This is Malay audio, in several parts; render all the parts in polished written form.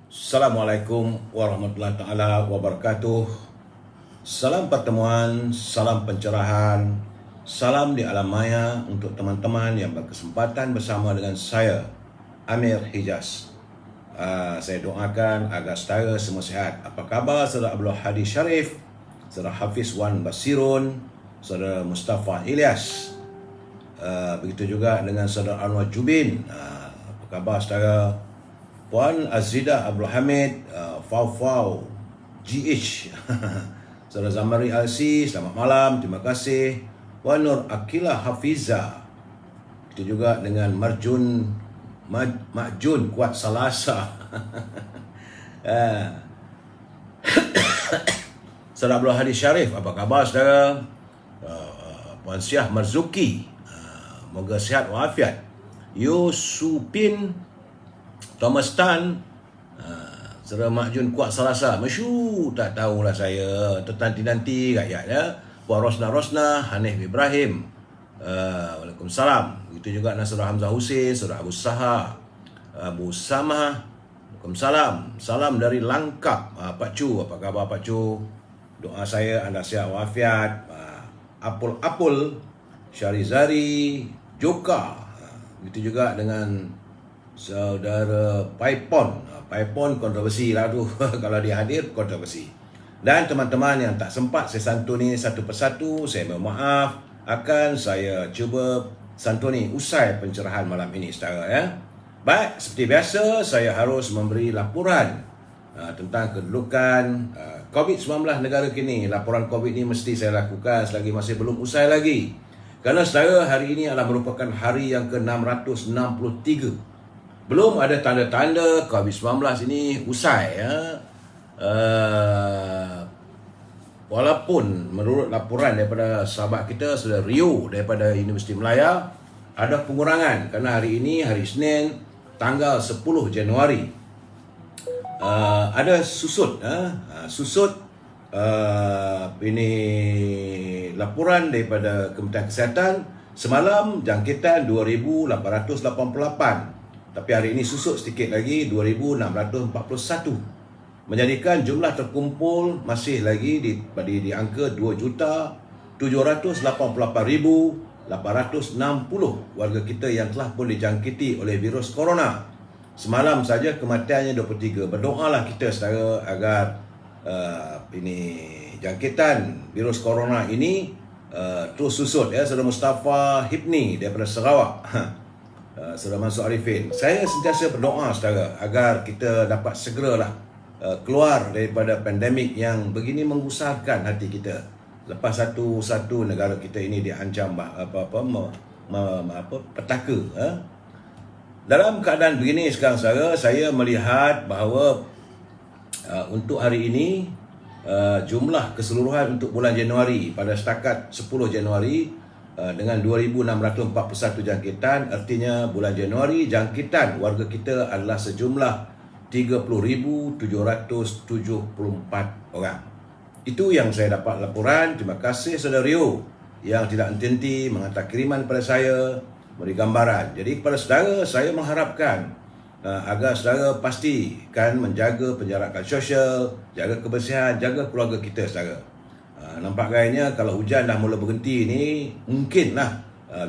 Assalamualaikum warahmatullahi taala wabarakatuh. Salam pertemuan, salam pencerahan, salam di alam maya untuk teman-teman yang berkesempatan bersama dengan saya, Amir Hijaz. Saya doakan agar saudara semua sihat. Apa khabar saudara Abdul Hadi Sharif, saudara Hafiz Wan Basirun, saudara Mustafa Ilyas, begitu juga dengan saudara Anwar Jubin. Apa khabar saudara Puan Azrida Abdul Hamid, Fau GH, saudara Zamari Alsi, selamat malam, terima kasih. Puan Nur Akilah Hafiza, itu juga dengan Makjun Kuat Salasa. Saudara Abdul Hadi Sharif, apa khabar saudara? Puan Syah Marzuki, moga sihat walafiat. Yusupin Thomas Tan, saudara Makjun Kuat Salasa, masyur tak tahulah saya, tertanti-nanti rakyat ya. Puan Rosna, Hanif Ibrahim, Waalaikumsalam. Begitu juga dengan saudara Hamzah Hussein, saudara Abu Saha, Abu Samah, Waalaikumsalam. Salam dari Langkap, Pak Cu, apa khabar Pak Cu? Doa saya anda sihat walafiat. Apul, Syarizari, Joka. Begitu juga dengan saudara Paipon kontroversi lah tu. Kalau dia hadir kontroversi. Dan teman-teman yang tak sempat saya santuni satu persatu, saya mohon maaf. Akan saya cuba santuni usai pencerahan malam ini saudara ya. Baik, seperti biasa saya harus memberi laporan tentang kedudukan COVID-19 negara kini. Laporan COVID ini mesti saya lakukan selagi masih belum usai lagi. Kerana saudara, hari ini adalah merupakan hari yang ke-663. Belum ada tanda-tanda COVID-19 ini usai ya. Walaupun menurut laporan daripada sahabat kita saudara Rio daripada Universiti Melaya, ada pengurangan kerana hari ini hari Isnin tanggal 10 Januari ada susut ini laporan daripada Kementerian Kesihatan. Semalam jangkitan 2,888. Tapi hari ini susut sedikit lagi 2,641. Menjadikan jumlah terkumpul masih lagi di angka 2,788,860 warga kita yang telah pun dijangkiti oleh virus corona. Semalam saja kematiannya 23. Berdoalah kita saudara agar ini jangkitan virus corona ini terus susut ya. Saudara Mustafa Hibni daripada Sarawak. Saudara Mansur Arifin, saya sentiasa berdoa saudara agar kita dapat segeralah keluar daripada pandemik yang begini menggusarkan hati kita. Lepas satu negara kita ini diancam petaka. Dalam keadaan begini sekarang saudara, saya melihat bahawa untuk hari ini jumlah keseluruhan untuk bulan Januari pada setakat 10 Januari dengan 2,641 jangkitan, artinya bulan Januari jangkitan warga kita adalah sejumlah 30,774 orang. Itu yang saya dapat laporan. Terima kasih saudara Rio yang tidak henti menghantar kiriman kepada saya, beri gambaran. Jadi kepada saudara, saya mengharapkan agar saudara pastikan menjaga penjarakan sosial, jaga kebersihan, jaga keluarga kita saudara. Nampak gayanya kalau hujan dah mula berhenti ni, mungkinlah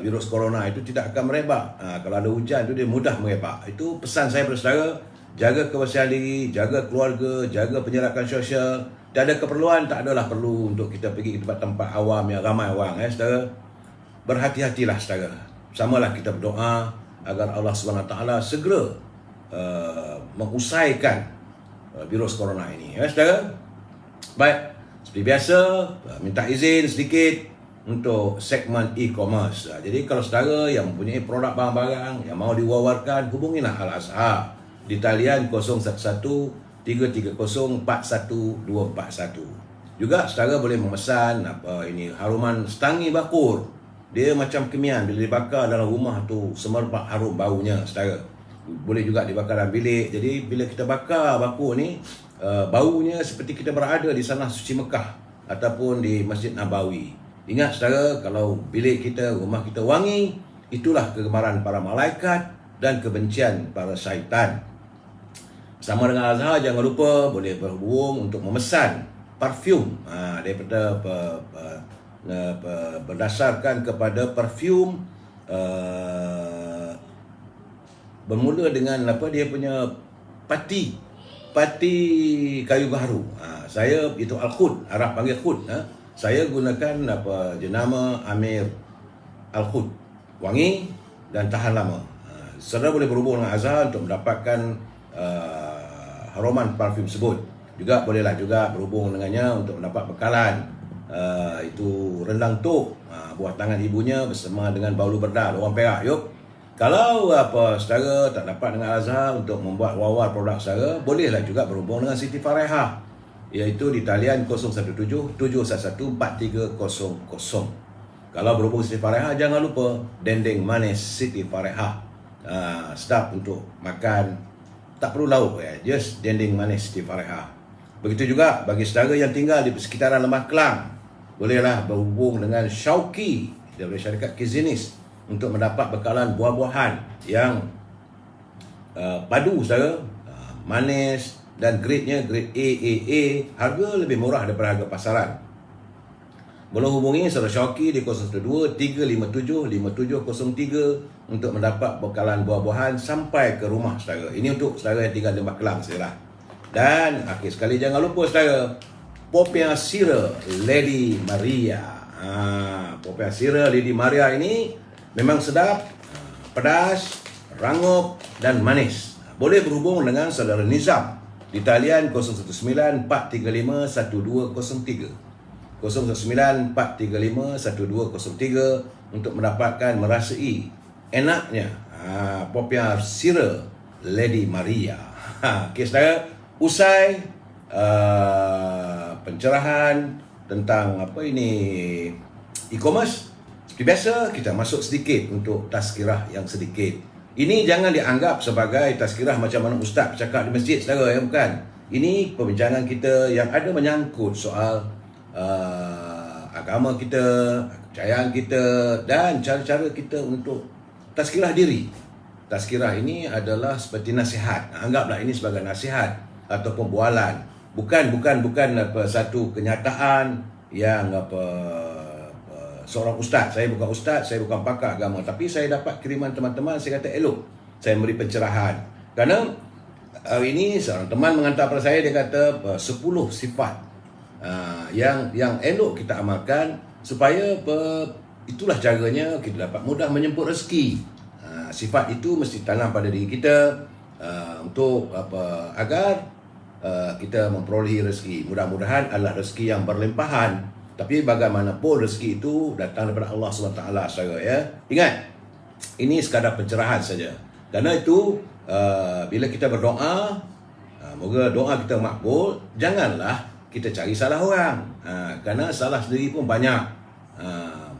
virus corona itu tidak akan merebak. Kalau ada hujan tu dia mudah merebak. Itu pesan saya kepada saudara, jaga kebersihan diri, jaga keluarga, jaga penjarakan sosial. Tak ada keperluan, tak adalah perlu untuk kita pergi ke tempat-tempat awam yang ramai orang saudara. Berhati-hatilah saudara. Samalah kita berdoa agar Allah SWT segera mengusaikan virus corona ini saudara. Baik, seperti biasa, minta izin sedikit untuk segmen e-commerce. Jadi kalau saudara yang mempunyai produk barang-barang yang mahu diwawarkan, hubungilah Al-Azhar di talian 011-330-41241. Juga saudara boleh memesan haruman Stangi Bakur. Dia macam kemian, bila dibakar dalam rumah tu semerbak harum baunya saudara. Boleh juga dibakar dalam bilik. Jadi bila kita bakar bakur ni, baunya seperti kita berada di Tanah Suci Mekah ataupun di Masjid Nabawi. Ingat saudara, kalau bilik kita, rumah kita wangi, itulah kegemaran para malaikat dan kebencian para syaitan. Sama dengan Azhar, jangan lupa boleh berhubung untuk memesan parfum daripada berdasarkan kepada parfum bermula dengan dia punya pati kayu gaharu. Saya itu Al-Khud, Arab panggil Khud. Saya gunakan jenama Amir Al-Khud, wangi dan tahan lama. Saudara boleh berhubung dengan Azhar untuk mendapatkan haruman parfum tersebut. Juga bolehlah juga berhubung dengannya untuk mendapat bekalan itu rendang tok, buah tangan ibunya bersama dengan baulu berdal orang Perak. Yuk, kalau saudara tak dapat dengan Azhar untuk membuat wawar produk saudara, bolehlah juga berhubung dengan Siti Fareha, iaitu di talian 017-711-4300. Kalau berhubung Siti Fareha, jangan lupa dendeng manis Siti Fareha. Sedap untuk makan, tak perlu lauk, just dendeng manis Siti Fareha. Begitu juga bagi saudara yang tinggal di sekitaran Lembah Kelang, bolehlah berhubung dengan Syauqi daripada syarikat Kizinis untuk mendapat bekalan buah-buahan yang padu saudara, manis dan grade-nya grade AAA, harga lebih murah daripada harga pasaran. Boleh hubungi saudara Syauqi di 012-357-5703 untuk mendapat bekalan buah-buahan sampai ke rumah saudara. Ini untuk saudara yang tinggal di Lembah Kelang saudara. Dan akhir sekali, jangan lupa saudara, Popiah Sirih Lady Maria. Popiah Sirih Lady Maria ini memang sedap, pedas, rangup dan manis. Boleh berhubung dengan saudara Nizam di talian 019-435-1203. 019-435-1203 untuk mendapatkan merasai enaknya Popiah Sirih Lady Maria. Okey saudara, usai pencerahan tentang e-commerce, seperti biasa kita masuk sedikit untuk tazkirah yang sedikit. Ini jangan dianggap sebagai tazkirah macam mana ustaz bercakap di masjid saudara, bukan. Ini perbincangan kita yang ada menyangkut soal agama kita, kepercayaan kita dan cara-cara kita untuk tazkirah diri. Tazkirah ini adalah seperti nasihat. Anggaplah ini sebagai nasihat ataupun bualan. Bukan satu kenyataan yang seorang ustaz. Saya bukan ustaz, saya bukan pakar agama, tapi saya dapat kiriman teman-teman, saya kata elok saya memberi pencerahan. Kerana hari ini seorang teman menghantar pada saya, dia kata 10 sifat yang elok kita amalkan supaya itulah caranya kita dapat mudah menjemput rezeki. Sifat itu mesti tanam pada diri kita untuk agar kita memperolehi rezeki. Mudah-mudahan adalah rezeki yang berlimpahan. Tapi bagaimanapun rezeki itu datang daripada Allah SWT saudara, ya. Ingat, ini sekadar pencerahan saja. Kerana itu bila kita berdoa, moga doa kita makbul, janganlah kita cari salah orang. Kerana salah sendiri pun banyak.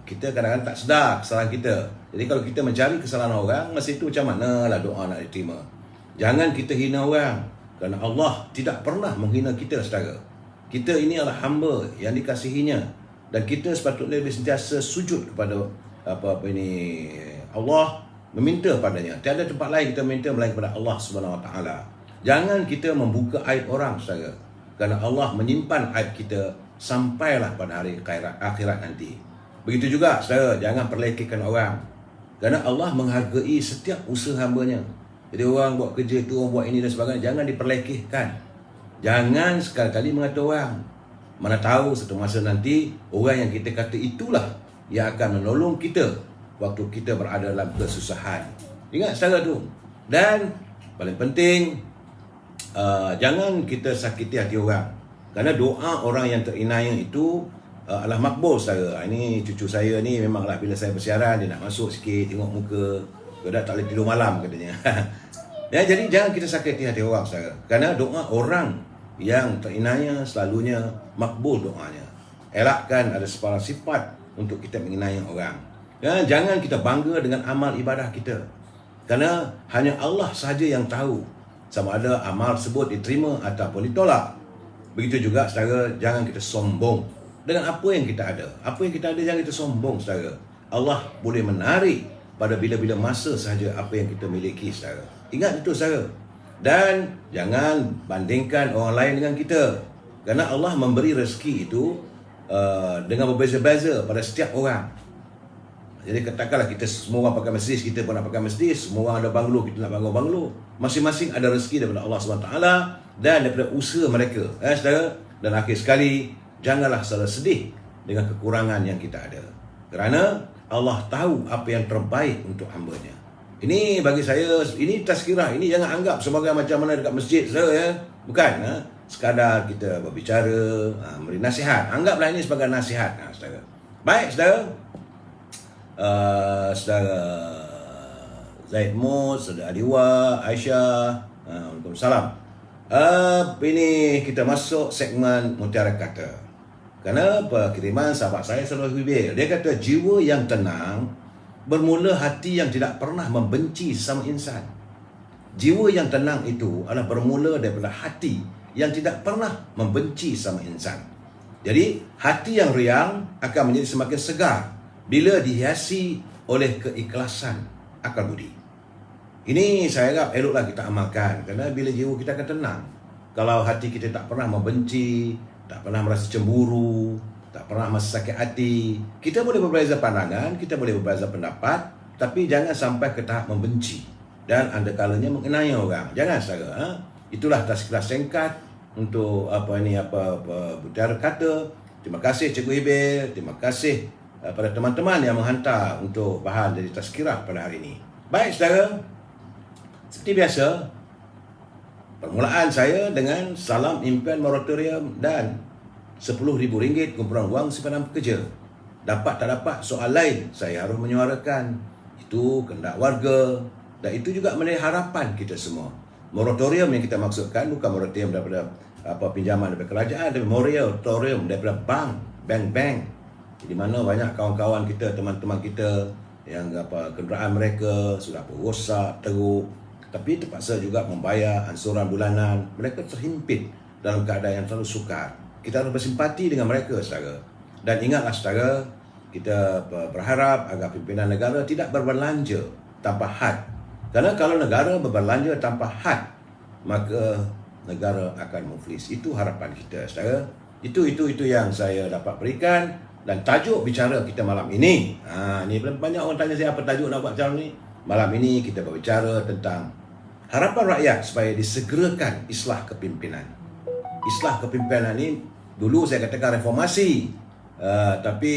Kita kadang-kadang tak sedar kesalahan kita. Jadi kalau kita mencari kesalahan orang, masa itu macam manalah doa nak diterima. Jangan kita hina orang, kerana Allah tidak pernah menghina kita saudara. Kita ini adalah hamba yang dikasihinya, dan kita sepatutnya sentiasa sujud kepada Allah, meminta padanya. Tiada tempat lain kita minta melainkan kepada Allah SWT. Jangan kita membuka aib orang saudara, kerana Allah menyimpan aib kita sampailah pada hari akhirat nanti. Begitu juga saudara, jangan perlekehkan orang, kerana Allah menghargai setiap usaha hambanya. Jadi orang buat kerja itu, orang buat ini dan sebagainya, jangan diperlekehkan. Jangan sekali-kali mengata orang. Mana tahu satu masa nanti orang yang kita kata itulah yang akan menolong kita waktu kita berada dalam kesusahan. Ingat saudara tu. Dan paling penting, jangan kita sakiti hati orang, kerana doa orang yang terinayah itu adalah makbul saudara. Ini cucu saya ni memanglah bila saya bersiaran, dia nak masuk sikit tengok muka, dia tak boleh tidur malam katanya. Ya, jadi jangan kita sakiti hati orang saudara, kerana doa orang yang terinayah selalunya makbul doanya. Elakkan ada sebarang sifat untuk kita menginayah orang. Ya, jangan kita bangga dengan amal ibadah kita, kerana hanya Allah sahaja yang tahu sama ada amal tersebut diterima ataupun ditolak. Begitu juga saudara, jangan kita sombong dengan apa yang kita ada. Apa yang kita ada jangan kita sombong saudara. Allah boleh menarik pada bila-bila masa sahaja apa yang kita miliki saudara. Ingat itu saudara. Dan jangan bandingkan orang lain dengan kita. Kerana Allah memberi rezeki itu dengan berbeza-beza pada setiap orang. Jadi katakanlah kita semua orang pakai Mercedes, kita pun nak pakai Mercedes. Semua orang ada banglo, kita nak banglo. Masing-masing ada rezeki daripada Allah SWT dan daripada usaha mereka. Saudara? Dan akhir sekali, janganlah salah sedih dengan kekurangan yang kita ada. Kerana Allah tahu apa yang terbaik untuk hamba-Nya. Ini bagi saya, ini tazkirah. Ini jangan anggap sebagai macam mana dekat masjid, saudara, ya. Bukan. Sekadar kita berbicara, beri nasihat. Anggaplah ini sebagai nasihat, saudara. Baik, saudara. Saudara Zaid Mus, saudara Adiwa, Aisyah, Waalaikumsalam. Ini kita masuk segmen Mutiara Kata. Kerana kiriman sahabat saya selalu Hubil, dia kata jiwa yang tenang bermula hati yang tidak pernah membenci sesama insan. Jiwa yang tenang itu adalah bermula daripada hati yang tidak pernah membenci sesama insan. Jadi hati yang riang akan menjadi semakin segar bila dihiasi oleh keikhlasan akal budi. Ini saya harap eloklah kita amalkan. Kerana bila jiwa kita akan tenang, kalau hati kita tak pernah membenci, tak pernah merasa cemburu, tak pernah merasa sakit hati, kita boleh berbeza pandangan, kita boleh berbeza pendapat, tapi jangan sampai ke tahap membenci dan anda kalanya mengenai orang. Jangan, saudara. Itulah tazkirah singkat untuk Mutiara Kata. Terima kasih Cikgu Ibil, terima kasih pada teman-teman yang menghantar untuk bahan dari tazkirah pada hari ini. Baik, saudara. Seperti biasa, permulaan saya dengan salam impian moratorium dan RM10,000 kumpulan wang simpanan pekerja. Dapat tak dapat soal lain, saya harus menyuarakan. Itu kehendak warga dan itu juga menjadi harapan kita semua. Moratorium yang kita maksudkan bukan moratorium daripada pinjaman daripada kerajaan, tapi moratorium daripada bank. Di mana banyak kawan-kawan kita, teman-teman kita yang kenderaan mereka sudah rosak, teruk, tapi terpaksa juga membayar ansuran bulanan. Mereka terhimpit dalam keadaan yang terlalu sukar. Kita harus bersimpati dengan mereka, saudara. Dan ingatlah, saudara, kita berharap agar pimpinan negara tidak berbelanja tanpa had. Kerana kalau negara berbelanja tanpa had, maka negara akan muflis. Itu harapan kita, saudara. Itu yang saya dapat berikan. Dan tajuk bicara kita malam ini, ni banyak orang tanya saya apa tajuk nak buat macam ni. Malam ini kita berbicara tentang harapan rakyat supaya disegerakan islah kepimpinan. Islah kepimpinan ni dulu saya katakan reformasi, tapi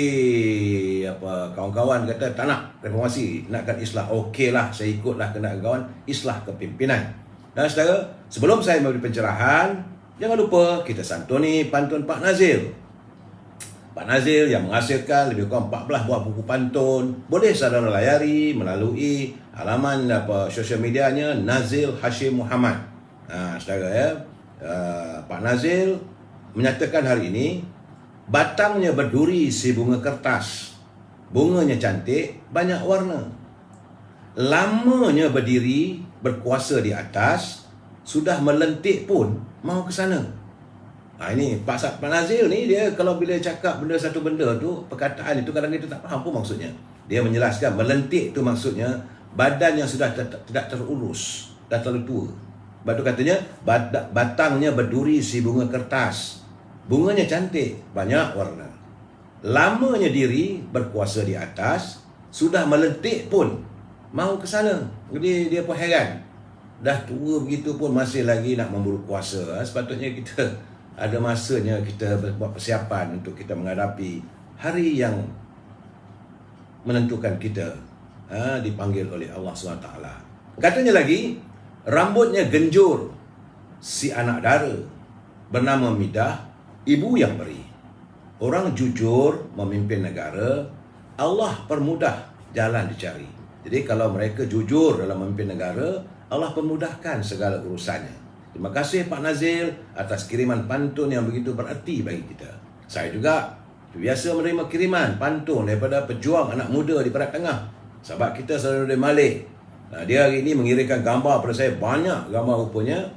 kawan-kawan kata tak nak reformasi, nakkan islah. Okeylah, saya ikutlah kena kawan islah kepimpinan. Dan saudara, sebelum saya memberi pencerahan, jangan lupa kita santuni pantun Pak Nazil. Pak Nazil yang menghasilkan lebih kurang 14 buah buku pantun. Boleh saudara layari melalui halaman sosial medianya Nazil Hashim Muhammad. Saudara, ya. Pak Nazil menyatakan hari ini, batangnya berduri si bunga kertas, bunganya cantik, banyak warna. Lamanya berdiri, berkuasa di atas, sudah melentik pun mau ke sana. Ini Pak Nazil ni, dia kalau bila cakap satu benda tu, perkataan itu kadang kita tak faham pun maksudnya. Dia menjelaskan melentik tu maksudnya badan yang sudah tidak terurus, dah terlalu tua. Lepas tu katanya batangnya berduri si bunga kertas, bunganya cantik, banyak warna. Lamanya diri, berkuasa di atas, sudah melentik pun mau ke sana. Jadi dia pun heran, dah tua begitu pun masih lagi nak memburu kuasa. Sepatutnya kita ada masanya kita buat persiapan untuk kita menghadapi hari yang menentukan kita dipanggil oleh Allah SWT. Katanya lagi, rambutnya genjur si anak dara, bernama Midah, ibu yang beri. Orang jujur memimpin negara, Allah permudah jalan dicari. Jadi kalau mereka jujur dalam memimpin negara, Allah permudahkan segala urusannya. Terima kasih Pak Nazil atas kiriman pantun yang begitu berarti bagi kita. Saya juga biasa menerima kiriman pantun daripada pejuang anak muda di Perak Tengah. Sahabat kita selalu dari Malik. Dia hari ini mengirimkan gambar pada saya, banyak gambar rupanya,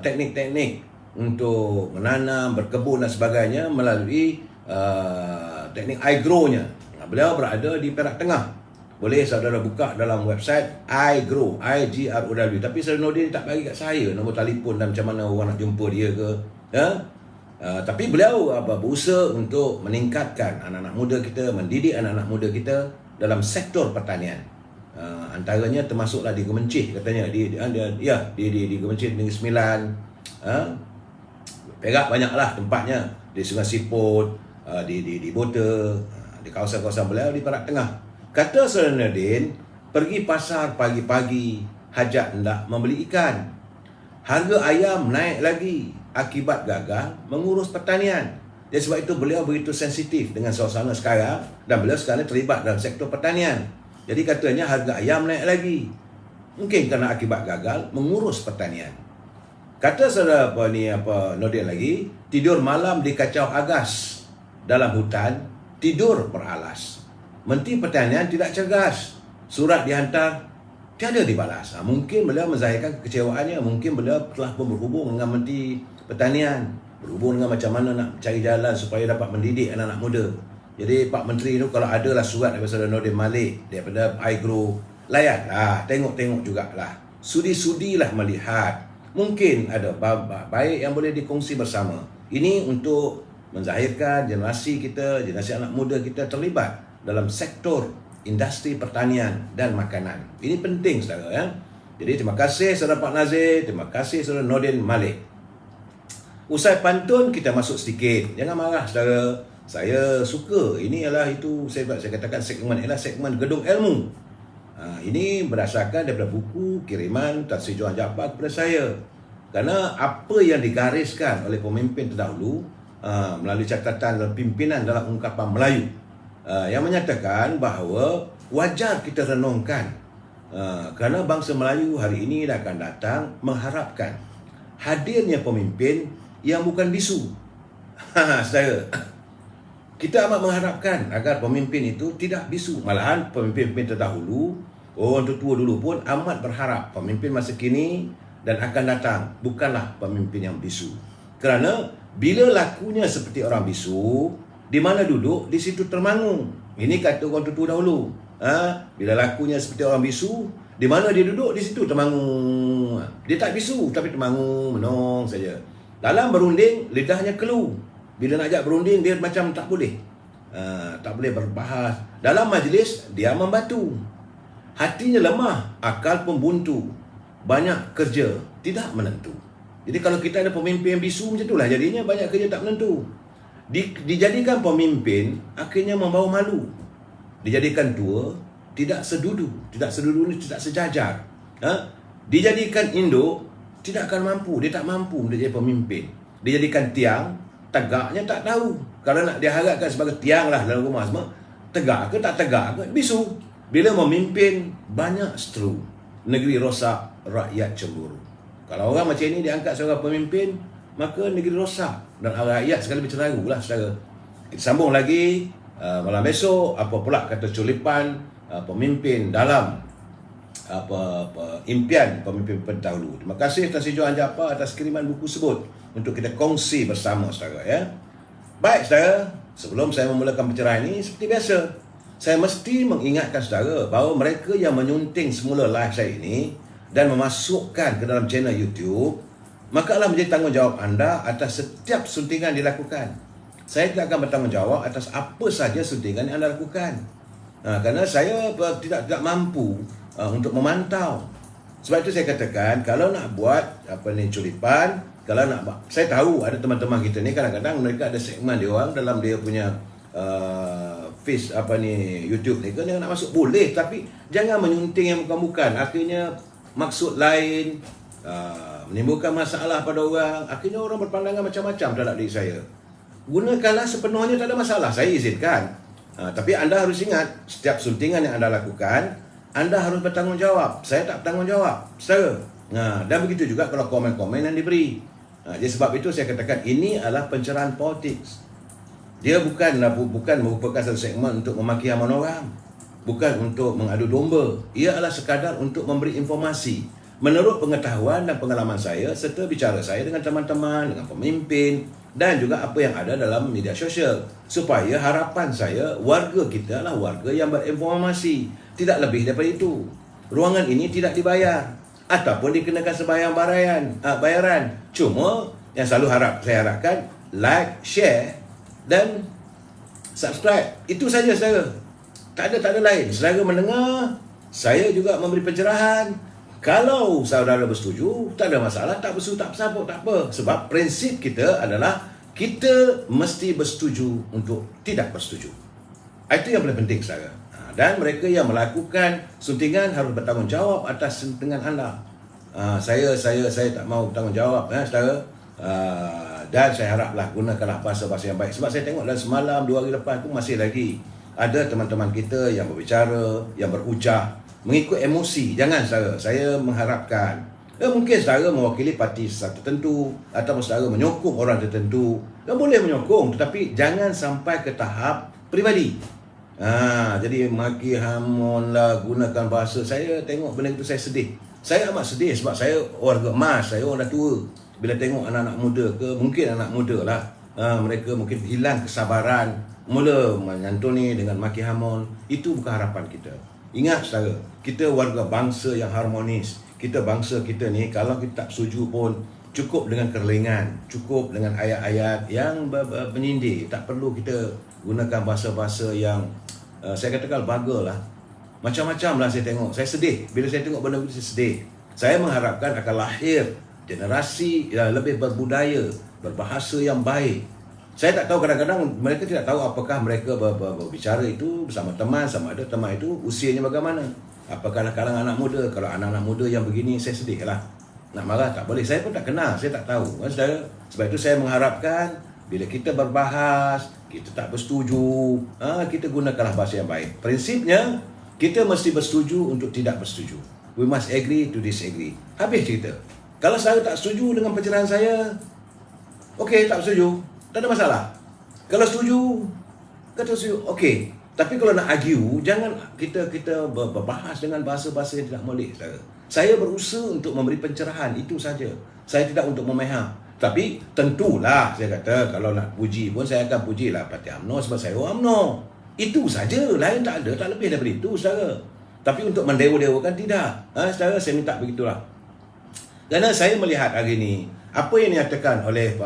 teknik-teknik untuk menanam, berkebun dan sebagainya melalui teknik agro-nya. Beliau berada di Perak Tengah. Boleh saudara buka dalam website iGrow, IGROW. Tapi Saudara Nordin tak bagi kat saya nombor telefon dan macam mana orang nak jumpa dia ke. Tapi beliau berusaha untuk meningkatkan anak-anak muda kita, mendidik anak-anak muda kita dalam sektor pertanian. Antaranya termasuklah di Gemencih katanya, di Gemencih Negeri Sembilan. Perak banyaklah tempatnya, di Sungai Siput, di Bota, di kawasan-kawasan beliau di Perak Tengah. Kata Saudara Nordin, pergi pasar pagi-pagi, hajat hendak membeli ikan. Harga ayam naik lagi akibat gagal mengurus pertanian. Jadi sebab itu beliau begitu sensitif dengan suasana sekarang, dan beliau sekarang terlibat dalam sektor pertanian. Jadi katanya harga ayam naik lagi. Mungkin kerana akibat gagal mengurus pertanian. Kata Saudara Nordin lagi, tidur malam di kacau agas, dalam hutan tidur beralas. Menteri Pertanian tidak cergas, surat dihantar tiada dibalas. Mungkin beliau menzahirkan kekecewaannya. Mungkin beliau telah pun berhubung dengan Menteri Pertanian, berhubung dengan macam mana nak cari jalan supaya dapat mendidik anak-anak muda. Jadi Pak Menteri itu kalau adalah surat daripada Saudara Nordin Malik daripada iGrow, layanlah, tengok-tengok jugalah, sudi-sudilah melihat. Mungkin ada baik yang boleh dikongsi bersama. Ini untuk menzahirkan generasi kita, generasi anak muda kita terlibat dalam sektor industri pertanian dan makanan. Ini penting saudara ya. Jadi terima kasih Saudara Pak Nazir, terima kasih Saudara Nordin Malik. Usai pantun kita masuk sedikit. Jangan marah saudara. Saya suka. Ini adalah itu saya katakan segmen ialah segmen Gedung Ilmu. Ini berdasarkan daripada buku kiriman Tan Sri Johan Jaafar kepada saya. Kerana apa yang digariskan oleh pemimpin terdahulu melalui catatan pimpinan dalam ungkapan Melayu yang menyatakan bahawa wajar kita renungkan kerana bangsa Melayu hari ini akan datang mengharapkan hadirnya pemimpin yang bukan bisu. Saudara, kita amat mengharapkan agar pemimpin itu tidak bisu. Malahan pemimpin terdahulu, orang tua dulu pun amat berharap pemimpin masa kini dan akan datang bukanlah pemimpin yang bisu. Kerana bila lakunya seperti orang bisu, di mana duduk, di situ termangu. Ini kata orang tua dahulu. Bila lakunya seperti orang bisu, di mana dia duduk, di situ termangu. Dia tak bisu, tapi termangu, menong saja. Dalam berunding, lidahnya kelu. Bila nak ajak berunding, dia macam tak boleh. Tak boleh berbahas. Dalam majlis, dia membatu. Hatinya lemah, akal pun buntu. Banyak kerja, tidak menentu. Jadi kalau kita ada pemimpin yang bisu, macam itulah jadinya banyak kerja tak menentu. Dijadikan pemimpin akhirnya membawa malu. Dijadikan tua tidak sedudu ni tidak sejajar. Dijadikan induk tidak akan mampu, dia tak mampu menjadi pemimpin. Dijadikan tiang, tegaknya tak tahu. Kalau nak diharapkan sebagai tiang lah dalam rumah semua, tegak ke tak tegak ke, bisu. Bila memimpin banyak seteru, negeri rosak, rakyat cemburu. Kalau orang macam ini diangkat sebagai pemimpin, maka negeri rosak dan rakyat sekali berceragu lah saudara. Kita sambung lagi malam besok, apa pula kata culipan pemimpin dalam impian pemimpin pendahulu. Terima kasih Tan Sri Johan Jaafar atas kiriman buku tersebut untuk kita kongsi bersama saudara ya. Baik saudara, sebelum saya memulakan pencerahan ini, seperti biasa saya mesti mengingatkan saudara bahawa mereka yang menyunting semula live saya ini dan memasukkan ke dalam channel YouTube, makalah menjadi tanggungjawab anda atas setiap suntingan dilakukan. Saya tidak akan bertanggungjawab atas apa sahaja suntingan yang anda lakukan. Kerana saya tidak mampu untuk memantau. Sebab itu saya katakan, kalau nak buat culipan, kalau nak saya tahu ada teman-teman kita ni kadang-kadang mereka ada segmen dia orang dalam dia punya YouTube ni, dia nak masuk boleh, tapi jangan menyunting yang bukan-bukan. Akhirnya maksud lain, menimbulkan masalah pada orang. Akhirnya orang berpandangan macam-macam terhadap diri saya. Gunakanlah sepenuhnya, tak ada masalah, saya izinkan. Tapi anda harus ingat, setiap suntingan yang anda lakukan, anda harus bertanggungjawab. Saya tak bertanggungjawab, saudara. Dan begitu juga kalau komen-komen yang diberi. Jadi sebab itu saya katakan ini adalah pencerahan politik. Dia bukan merupakan satu segmen untuk memaki haman orang, bukan untuk mengadu domba. Ia adalah sekadar untuk memberi informasi menurut pengetahuan dan pengalaman saya serta bicara saya dengan teman-teman, dengan pemimpin dan juga apa yang ada dalam media sosial, supaya harapan saya warga kita adalah warga yang berinformasi, tidak lebih daripada itu. Ruangan ini tidak dibayar ataupun dikenakan sebayang bayaran. Cuma yang selalu saya harapkan like, share dan subscribe. Itu saja saudara. Tak ada lain. Saudara mendengar, saya juga memberi pencerahan. Kalau saudara bersetuju, tak ada masalah. Tak bersetuju, tak apa. Sebab prinsip kita adalah kita mesti bersetuju untuk tidak bersetuju. Itu yang paling penting saudara. Dan mereka yang melakukan suntingan harus bertanggungjawab atas suntingan anda. Saya tak mau bertanggungjawab saudara. Dan saya haraplah gunakanlah bahasa-bahasa yang baik. Sebab saya tengok dalam semalam, 2 hari lepas tu masih lagi ada teman-teman kita yang berbicara, yang berucap mengikut emosi. Jangan saudara. Saya mengharapkan mungkin saudara mewakili parti tertentu atau saudara menyokong orang tertentu. Boleh menyokong, tetapi jangan sampai ke tahap peribadi. Jadi maki hamon lah, gunakan bahasa. Saya tengok benda itu saya sedih. Saya amat sedih sebab saya warga emas, saya orang dah tua. Bila tengok anak-anak muda ke, mungkin anak muda lah, mereka mungkin hilang kesabaran, mula menyantuni dengan maki hamon. Itu bukan harapan kita. Ingat saudara, kita warga bangsa yang harmonis. Kita bangsa kita ni, kalau kita tak setuju pun, cukup dengan kerlengan, cukup dengan ayat-ayat yang menyindir. Tak perlu kita gunakan bahasa-bahasa yang saya katakan vulgar lah. Macam-macam lah saya tengok. Saya sedih. Bila saya tengok benda itu, saya sedih. Saya mengharapkan akan lahir generasi yang lebih berbudaya, berbahasa yang baik. Saya tak tahu, kadang-kadang mereka tidak tahu apakah mereka berbicara itu bersama teman, sama ada teman itu usianya bagaimana. Apakah kalangan anak muda. Kalau anak-anak muda yang begini, saya sedih lah. Nak marah tak boleh. Saya pun tak kenal, saya tak tahu. Sebab itu saya mengharapkan bila kita berbahas, kita tak bersetuju, kita gunakanlah bahasa yang baik. Prinsipnya, kita mesti bersetuju untuk tidak bersetuju. We must agree to disagree. Habis cerita. Kalau saya tak setuju dengan pencerahan saya, okey, tak setuju, tak ada masalah. Kalau setuju, kata setuju, okey. Tapi kalau nak argue, jangan kita berbahas dengan bahasa-bahasa yang tidak molek. Saya berusaha untuk memberi pencerahan, itu saja. Saya tidak untuk memihak. Tapi tentulah saya kata, kalau nak puji pun saya akan pujilah Parti UMNO sebab saya orang UMNO. Itu saja, lain tak ada, tak lebih daripada itu saudara. Tapi untuk mendewa-dewakan tidak. Saudara, saya minta begitulah. Kerana saya melihat hari ini apa yang dinyatakan oleh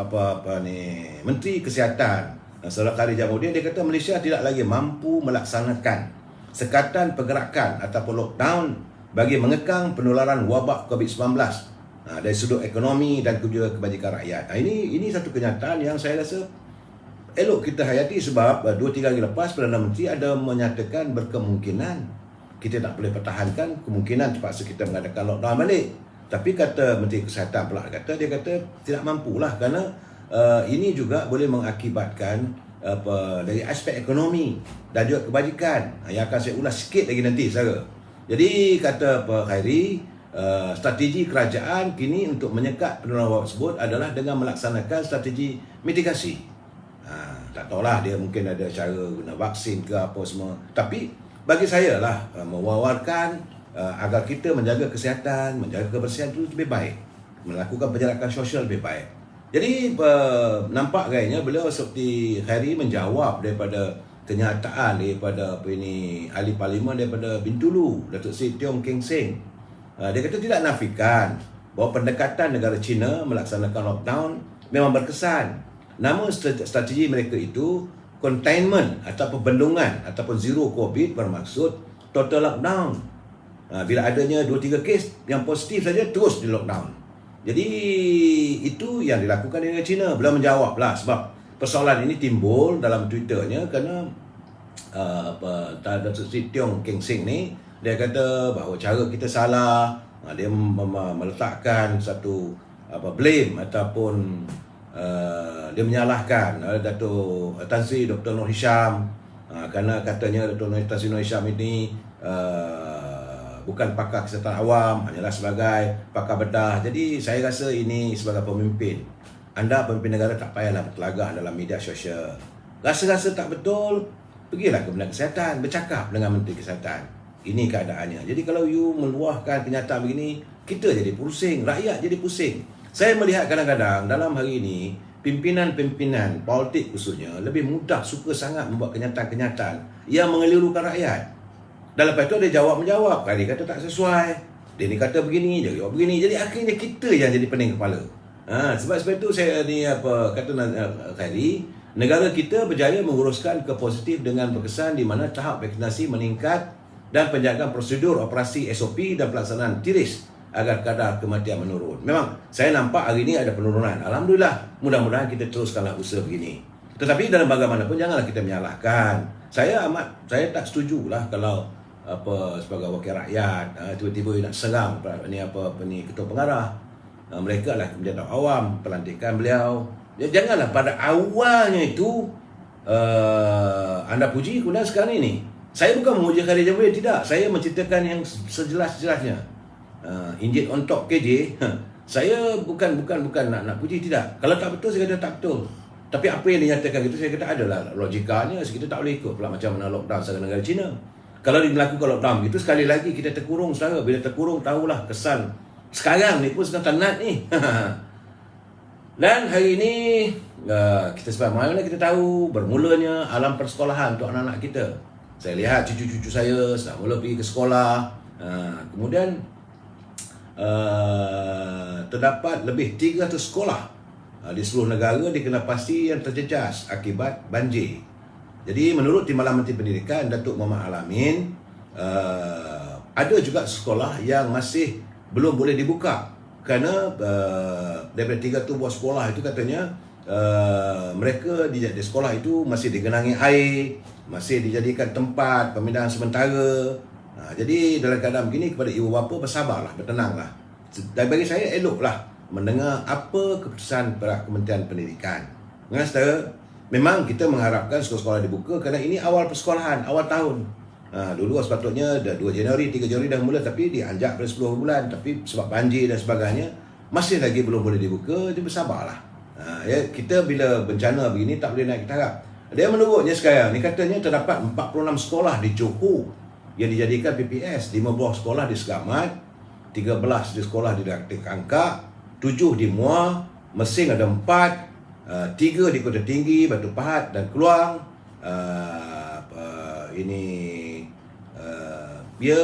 Menteri Kesihatan Saudara Khairy Jamaluddin, dia kata Malaysia tidak lagi mampu melaksanakan sekatan pergerakan ataupun lockdown bagi mengekang penularan wabak COVID-19 dari sudut ekonomi dan juga kebajikan rakyat. Ini satu kenyataan yang saya rasa elok kita hayati sebab 2-3 hari lepas Perdana Menteri ada menyatakan berkemungkinan kita tak boleh pertahankan, kemungkinan terpaksa kita mengadakan lockdown balik. Tapi kata Menteri Kesihatan pula dia kata tidak mampulah kerana ini juga boleh mengakibatkan dari aspek ekonomi dan juga kebajikan yang akan saya ulas sikit lagi nanti saudara. Jadi kata Pak Khairy, strategi kerajaan kini untuk menyekat penularan wabak tersebut adalah dengan melaksanakan strategi mitigasi. Tak tahulah dia mungkin ada cara guna vaksin ke apa semua. Tapi bagi saya lah mewawarkan agar kita menjaga kesihatan, menjaga kebersihan itu lebih baik, melakukan penjarakan sosial lebih baik. Jadi nampak gayanya beliau seperti Khairy menjawab daripada kenyataan daripada ahli parlimen daripada Bintulu, Datuk Seri Tiong Keng Seng. Dia kata tidak nafikan bahawa pendekatan negara China melaksanakan lockdown memang berkesan. Namun strategi mereka itu containment ataupun bendungan ataupun zero COVID bermaksud total lockdown. Bila adanya 2-3 kes yang positif saja terus di lockdown. Jadi itu yang dilakukan di negara China. Beliau menjawablah sebab persoalan ini timbul dalam Twitternya kerana Datuk Seri Tiong Keng Seng ni dia kata bahawa cara kita salah. Dia meletakkan satu blame ataupun dia menyalahkan Datuk Tan Sri Dr. Noor Hisham kerana katanya Dr. Tan Sri Noor Hisham ini bukan pakar kesihatan awam, hanyalah sebagai pakar bedah. Jadi saya rasa ini sebagai pemimpin, anda pemimpin negara tak payahlah bertelagah dalam media sosial. Rasa-rasa tak betul, pergilah ke Bidang Kesihatan, bercakap dengan Menteri Kesihatan. Ini keadaannya. Jadi kalau you meluahkan kenyataan begini, kita jadi pusing, rakyat jadi pusing. Saya melihat kadang-kadang dalam hari ini, pimpinan-pimpinan politik khususnya lebih mudah suka sangat membuat kenyataan-kenyataan yang mengelirukan rakyat. Dan lepas tu dia jawab-menjawab, kali kata tak sesuai, dia ni kata begini, dia jawab begini. Jadi akhirnya kita yang jadi pening kepala. Sebab itu saya ni kata tadi, negara kita berjaya menguruskan ke positif dengan berkesan di mana tahap vaksinasi meningkat dan penjagaan prosedur operasi SOP dan pelaksanaan tiris agar kadar kematian menurun. Memang saya nampak hari ini ada penurunan. Alhamdulillah, mudah-mudahan kita teruskanlah usaha begini. Tetapi dalam bagaimanapun janganlah kita menyalahkan. Saya tak setujulah kalau sebagai wakil rakyat tiba-tiba nak serang ketua pengarah. Mereka adalah kemudian awam, pelantikan beliau. Janganlah pada awalnya itu anda puji, kemudian sekarang ini. Saya bukan memuji Khairil Jamil, tidak. Saya menceritakan yang sejelas-jelasnya. Injit on top KJ, saya bukan nak puji, tidak. Kalau tak betul, saya kata tak betul. Tapi apa yang dinyatakan itu, saya kata adalah logikanya. Kita tak boleh ikut pula macam mana lockdown secara negara China. Kalau dilakukan lockdown itu, sekali lagi kita terkurung saudara. Bila terkurung, tahulah kesan. Sekarang ni pun sedang tenat ni. Dan hari ini, kita sebab mana kita tahu bermulanya alam persekolahan untuk anak-anak kita. Saya lihat cucu-cucu saya sedang mula pergi ke sekolah. Kemudian terdapat lebih 300 sekolah di seluruh negara dikenal pasti yang terjejas akibat banjir. Jadi menurut Timbalan Menteri Pendidikan Datuk Muhammad Al-Amin, ada juga sekolah yang masih belum boleh dibuka kerana daripada 300 buah sekolah itu katanya mereka di sekolah itu masih digenangi air, masih dijadikan tempat pemindahan sementara. Jadi dalam keadaan begini, kepada ibu bapa bersabarlah, bertenanglah. Dan bagi saya eloklah mendengar apa keputusan Kementerian Pendidikan. Saudara, memang kita mengharapkan sekolah-sekolah dibuka kerana ini awal persekolahan, awal tahun. Dulu sepatutnya 2 Januari, 3 Januari dah mula, tapi dianjak pada 10 bulan. Tapi sebab banjir dan sebagainya, masih lagi belum boleh dibuka. Jadi bersabarlah. Kita bila bencana begini tak boleh naik taraf. Dia menurutnya sekarang ni katanya terdapat 46 sekolah di Johor yang dijadikan PPS, 15 sekolah di Segamat, 13 di sekolah di Kangkak, 7 di Muar, Mesing ada 4, 3 di Kota Tinggi, Batu Pahat dan Keluang. Dia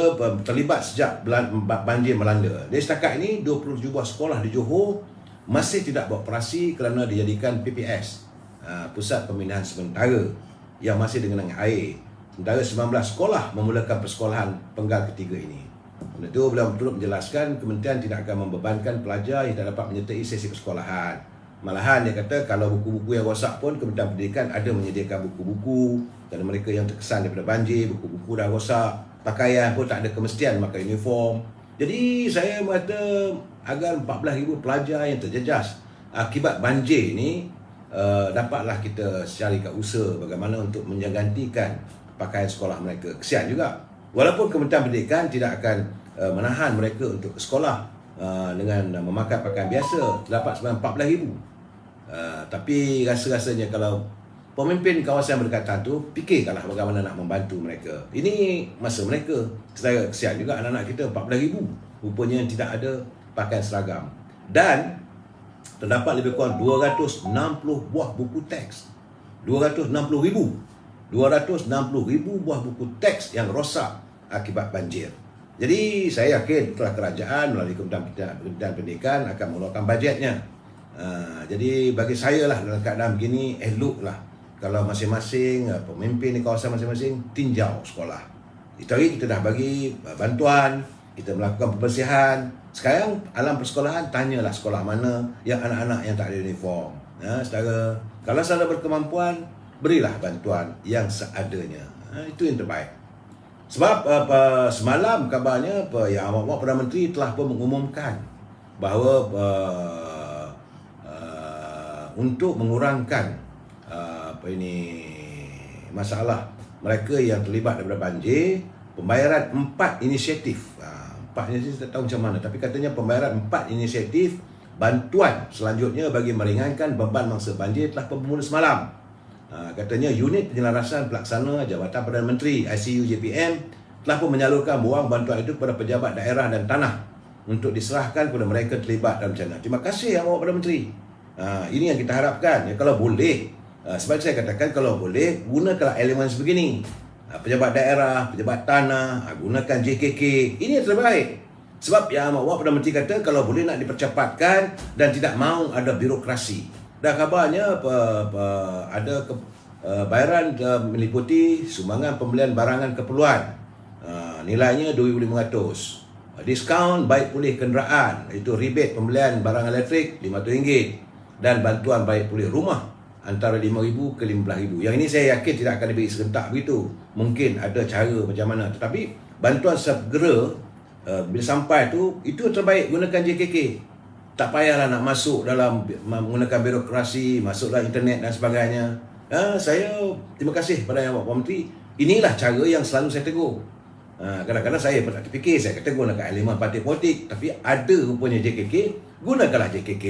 terlibat sejak banjir melanda. Dari setakat ini 27 buah sekolah di Johor masih tidak beroperasi kerana dijadikan PPS, Pusat Pemindahan Sementara, yang masih digenangi air. Sementara 19 sekolah memulakan persekolahan penggal ketiga ini. Oleh itu, beliau turut menjelaskan kementerian tidak akan membebankan pelajar yang tak dapat menyertai sesi persekolahan. Malahan dia kata kalau buku-buku yang rosak pun Kementerian Pendidikan ada menyediakan buku-buku. Dan mereka yang terkesan daripada banjir, buku-buku dah rosak, pakaian pun tak ada kemestian pakai uniform. Jadi saya berkata agar 14,000 pelajar yang terjejas akibat banjir ini dapatlah kita carikan usaha bagaimana untuk mengantikan pakaian sekolah mereka. Kesian juga. Walaupun Kementerian Pendidikan tidak akan menahan mereka untuk ke sekolah dengan memakai pakaian biasa, terdapat sebanyak 14,000. Tapi rasa-rasanya kalau pemimpin kawasan berdekatan tu fikirkanlah bagaimana nak membantu mereka. Ini masa mereka. Sedara kesian juga anak-anak kita 14,000 rupanya tidak ada pakaian seragam. Dan terdapat lebih kurang 260 buah buku teks. 260,000 buah buku teks yang rosak akibat banjir. Jadi saya yakin telah kerajaan melalui Kementerian Pendidikan akan mengeluarkan bajetnya. Jadi bagi saya lah dalam keadaan begini, eloklah kalau masing-masing pemimpin di kawasan masing-masing tinjau sekolah. Itu hari kita dah bagi bantuan, kita melakukan pembersihan. Sekarang alam persekolahan, tanyalah sekolah mana yang anak-anak yang tak ada uniform. Saudara, kalau saudara berkemampuan, berilah bantuan yang seadanya. Itu yang terbaik. Sebab semalam kabarnya yang Amat Perdana Menteri telah pun mengumumkan bahawa untuk mengurangkan masalah mereka yang terlibat daripada banjir, pembayaran 4 inisiatif. 4 inisiatif tak tahu macam mana, tapi katanya pembayaran 4 inisiatif bantuan selanjutnya bagi meringankan beban mangsa banjir telah pun bermula semalam. Katanya unit penyelarasan pelaksana Jabatan Perdana Menteri ICU JPM telah pun menyalurkan wang bantuan itu kepada pejabat daerah dan tanah untuk diserahkan kepada mereka terlibat dalam bencana. Terima kasih awak Perdana Menteri. Ini yang kita harapkan. Ya, kalau boleh, sebab saya katakan kalau boleh, gunakanlah elemen sebegini. Pejabat daerah, pejabat tanah, gunakan JKK. Ini yang terbaik. Sebab yang awak Perdana Menteri kata kalau boleh nak dipercepatkan dan tidak mahu ada birokrasi. Dah kabarnya ada bayaran meliputi sumbangan pembelian barangan keperluan. Nilainya RM2,500. Diskaun baik pulih kenderaan, iaitu rebate pembelian barang elektrik RM500 dan bantuan baik pulih rumah antara RM5,000 ke RM15,000. Yang ini saya yakin tidak akan diberi serentak begitu. Mungkin ada cara macam mana. Tetapi bantuan segera bila sampai itu terbaik gunakan JKK. Tak payahlah nak masuk dalam menggunakan birokrasi, masuk dalam internet dan sebagainya. Saya terima kasih pada Yang Awak Menteri. Inilah cara yang selalu saya tegur. Kadang-kadang saya pun tak terfikir, saya kata gunakan elemen parti politik, tapi ada rupanya JKK, gunakanlah JKK.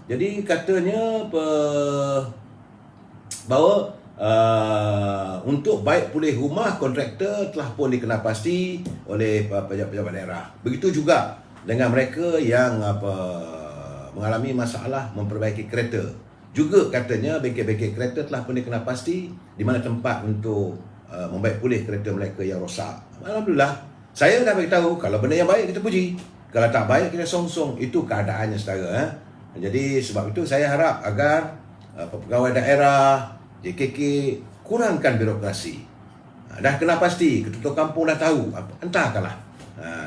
Jadi katanya bahawa untuk baik pulih rumah, kontraktor telah pun dikenal pasti oleh pejabat-pejabat daerah. Begitu juga dengan mereka yang mengalami masalah memperbaiki kereta. Juga katanya bengkel-bengkel kereta telah pun dikenal pasti di mana tempat untuk membaik pulih kereta mereka yang rosak. Alhamdulillah, saya dah beritahu kalau benda yang baik kita puji, kalau tak baik kita song-song. Itu keadaannya saudara. Jadi sebab itu saya harap agar pegawai daerah, JKK kurangkan birokrasi. Dah kenal pasti, ketua kampung dah tahu, entahkanlah.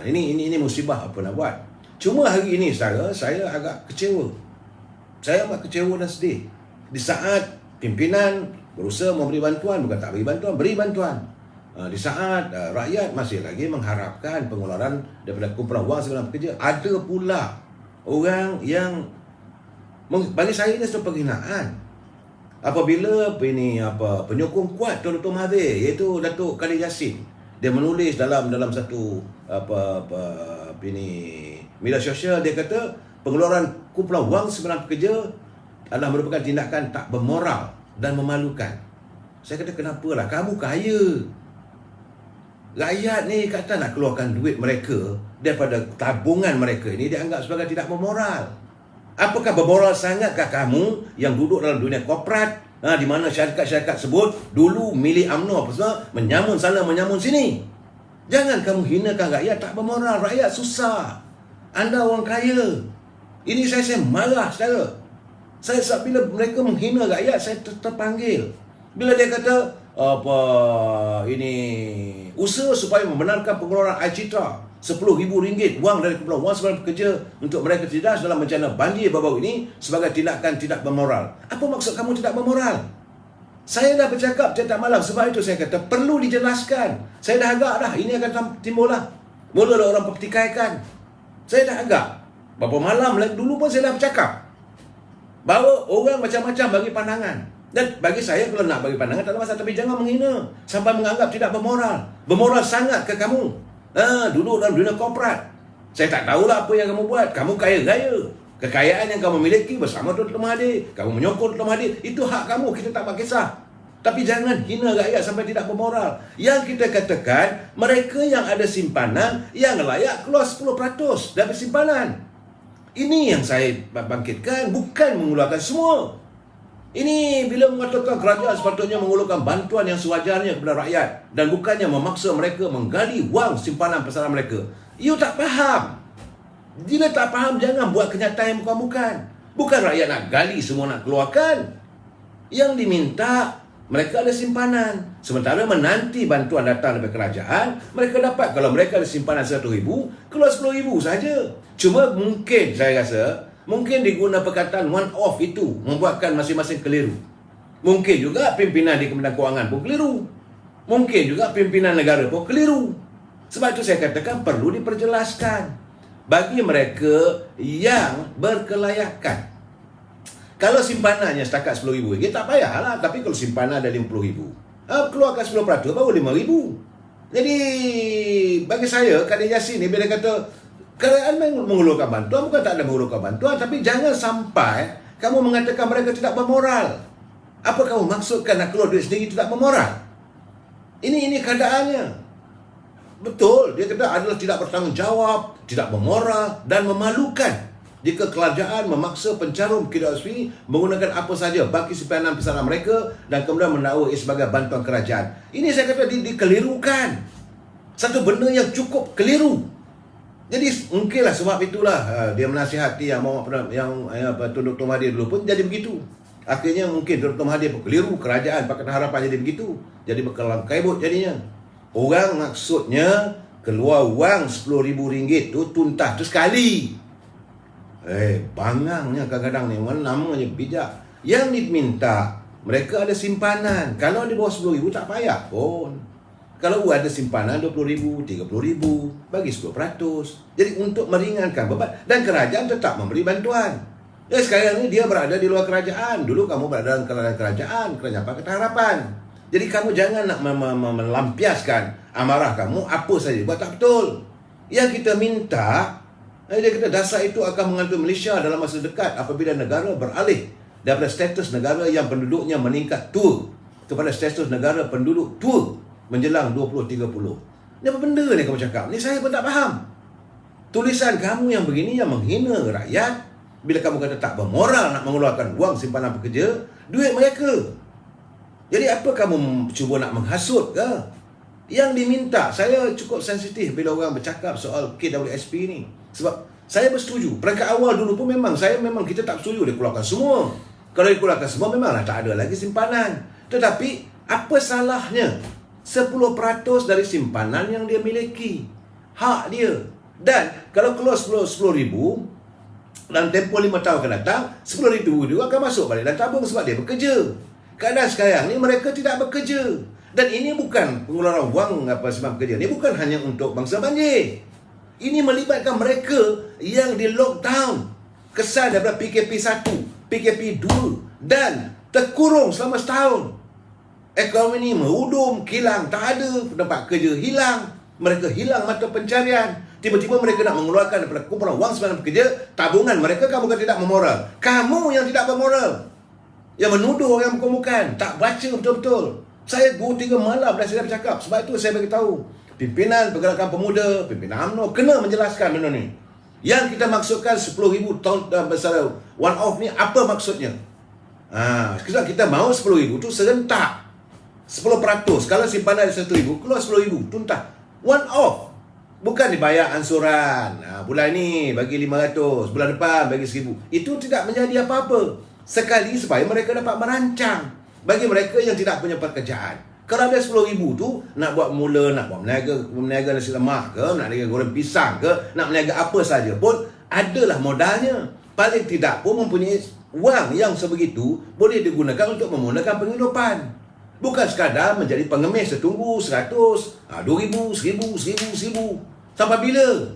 Ini musibah apa nak buat. Cuma hari ini saudara, saya agak kecewa. Saya amat kecewa dan sedih. Di saat pimpinan berusaha memberi bantuan, bukan tak beri bantuan, beri bantuan. Di saat rakyat masih lagi mengharapkan pengeluaran daripada kumpulan wang sebenar pekerja, ada pula orang yang bagi saya ini satu penghinaan. Apabila penyokong kuat Tun Dr. Mahathir, iaitu Datuk Khalid Yassin, dia menulis dalam satu media sosial, dia kata pengeluaran kumpulan wang sebenar pekerja adalah merupakan tindakan tak bermoral dan memalukan. Saya kata kenapalah, kamu kaya. Rakyat ni kata nak keluarkan duit mereka daripada tabungan mereka ini dianggap sebagai tidak bermoral. Apakah bermoral sangatkah kamu yang duduk dalam dunia korporat, di mana syarikat-syarikat sebut dulu milik UMNO, menyamun sana menyamun sini. Jangan kamu hinakan rakyat tak bermoral. Rakyat susah. Anda orang kaya. Ini saya marah saudara. Saya bila mereka menghina rakyat, saya terpanggil. Bila dia kata usaha supaya membenarkan pengeluaran air citra RM10,000 wang dari kumpulan wang sebenar pekerja untuk mereka cerdas dalam bencana banjir baru-baru ini sebagai tindakan tidak bermoral. Apa maksud kamu tidak bermoral? Saya dah bercakap tiap malam, sebab itu saya kata perlu dijelaskan. Saya dah agak dah, ini akan timbul lah. Mula orang pertikaikan. Saya dah agak. Berapa malam dulu pun saya dah bercakap bahawa orang macam-macam bagi pandangan. Dan bagi saya kalau nak bagi pandangan tak ada masalah, tapi jangan menghina sampai menganggap tidak bermoral. Bermoral sangat ke kamu? Duduk dalam dunia korporat. Saya tak tahulah apa yang kamu buat. Kamu kaya-kaya. Kekayaan yang kamu miliki bersama Tun Dr. Mahathir, kamu menyokong Dr. Mahathir, itu hak kamu, kita tak buat kisah. Tapi jangan hina rakyat sampai tidak bermoral. Yang kita katakan, mereka yang ada simpanan yang layak keluar 10% dari simpanan. Ini yang saya bangkitkan, bukan mengeluarkan semua. Ini bila mengatakan kerajaan sepatutnya mengeluarkan bantuan yang sewajarnya kepada rakyat dan bukannya memaksa mereka menggali wang simpanan pesanan mereka. You tak faham. Bila tak faham, jangan buat kenyataan yang bukan-bukan. Bukan rakyat nak gali, semua nak keluarkan. Yang diminta, mereka ada simpanan. Sementara menanti bantuan datang dari kerajaan, mereka dapat. Kalau mereka ada simpanan RM100,000, keluar RM10,000 saja. Cuma mungkin, saya rasa, mungkin diguna perkataan one off itu membuatkan masing-masing keliru. Mungkin juga pimpinan di Kementerian Kewangan pun keliru. Mungkin juga pimpinan negara pun keliru. Sebab itu saya katakan perlu diperjelaskan bagi mereka yang berkelayakan. Kalau simpanannya setakat RM10,000, tak payahlah. Tapi kalau simpanan ada RM50,000, keluarkan 10% baru RM5,000. Jadi bagi saya, Khalid Yassin ni bila kata kerajaan mengeluarkan bantuan, bukan tak ada mengeluarkan bantuan, tapi jangan sampai kamu mengatakan mereka tidak bermoral. Apa kamu maksudkan nak keluar duit sendiri tidak bermoral? Ini keadaannya. Betul, dia kata adalah tidak bertanggungjawab, tidak bermoral dan memalukan jika kerajaan memaksa pencarum KWSP menggunakan apa saja baki simpanan pesanan mereka dan kemudian mendakwa ia sebagai bantuan kerajaan. Ini saya kata dikelirukan. Satu benda yang cukup keliru. Jadi mungkinlah sebab itulah dia menasihati yang Tun Dr. Mahathir dulu pun jadi begitu. Akhirnya mungkin Dr. Mahathir pun keliru, kerajaan Pakatan Harapan jadi begitu. Jadi berkelam kaibut jadinya. Orang maksudnya keluar wang RM10,000 tu tuntas tu sekali. Bangangnya kadang-kadang ni orang namanya bijak. Yang diminta mereka ada simpanan. Kalau di bawah RM10,000 tak payah pun. Kalau ada simpanan RM20,000, RM30,000, bagi 10%. Jadi untuk meringankan beban dan kerajaan tetap memberi bantuan. Sekarang ni dia berada di luar kerajaan. Dulu kamu berada dalam kerajaan Pakatan Harapan. Jadi kamu jangan nak melampiaskan amarah kamu apa saja buat tak betul. Yang kita minta, dia kata dasar itu akan mengatur Malaysia dalam masa dekat apabila negara beralih daripada status negara yang penduduknya meningkat tua kepada status negara penduduk tua menjelang 2030. Ni apa benda ni kamu cakap? Ni saya pun tak faham. Tulisan kamu yang begini yang menghina rakyat. Bila kamu kata tak bermoral nak mengeluarkan wang simpanan pekerja, duit mereka. Jadi apa kamu cuba nak menghasut ke? Yang diminta, saya cukup sensitif bila orang bercakap soal KWSP ni. Sebab saya bersetuju. Perangkat awal dulu pun kita tak setuju dia keluarkan semua. Kalau dia keluarkan semua memanglah tak ada lagi simpanan. Tetapi apa salahnya 10% dari simpanan yang dia miliki? Hak dia. Dan kalau keluar RM10,000 dalam tempoh 5 tahun akan datang, RM10,000 dia akan masuk balik dalam tabung sebab dia bekerja. Keadaan sekarang ni mereka tidak bekerja. Dan ini bukan pengeluaran wang simpan pekerja. Ini bukan hanya untuk bangsa banjir. Ini melibatkan mereka yang di lockdown. Kesan daripada PKP 1, PKP 2 dan terkurung selama setahun. Ekonomi ni merudum, kilang tak ada, tempat kerja hilang, mereka hilang mata pencarian. Tiba-tiba mereka nak mengeluarkan daripada kumpulan wang simpanan pekerja, tabungan mereka. Kamu kan tidak bermoral. Kamu yang tidak bermoral, yang menuduh orang bukan-bukan, tak baca betul-betul. Saya 2-3 malam dah saya bercakap. Sebab itu saya beritahu pimpinan Pergerakan Pemuda, pimpinan UMNO kena menjelaskan benda ni. Yang kita maksudkan RM10,000 besar one off ni apa maksudnya? Sebab kita mahu RM10,000 tu serentak 10%. Kalau simpanan RM1,000, keluar RM10,000 tuntas one off. Bukan dibayar ansuran. Bulan ni bagi RM500, bulan depan bagi RM1,000. Itu tidak menjadi apa-apa. Sekali supaya mereka dapat merancang. Bagi mereka yang tidak punya pekerjaan. Kalau ada RM10,000 tu, nak buat mula, nak buat meniaga nasi lemak ke, nak meniaga goreng pisang ke, nak meniaga apa saja pun, adalah modalnya. Paling tidak pun mempunyai wang yang sebegitu, boleh digunakan untuk memulakan penghidupan. Bukan sekadar menjadi pengemis setunggu 100, 2,000, 1,000, 1,000, 1,000. Sampai bila?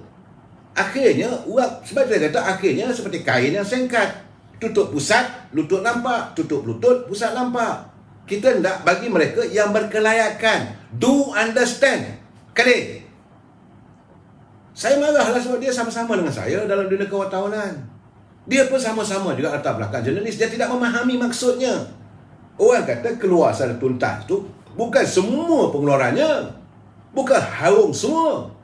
Akhirnya, sebab saya kata akhirnya seperti kain yang sengkat. Tutup pusat, lutut nampak. Tutup lutut, pusat nampak. Kita nak bagi mereka yang berkelayakan. Do understand. Kadek. Saya marahlah sebab dia sama-sama dengan saya dalam dunia kewartawanan. Dia pun sama-sama juga latar belakang jurnalis. Dia tidak memahami maksudnya. Orang kata keluar secara tuntas tu bukan semua pengeluarannya. Bukan harum semua.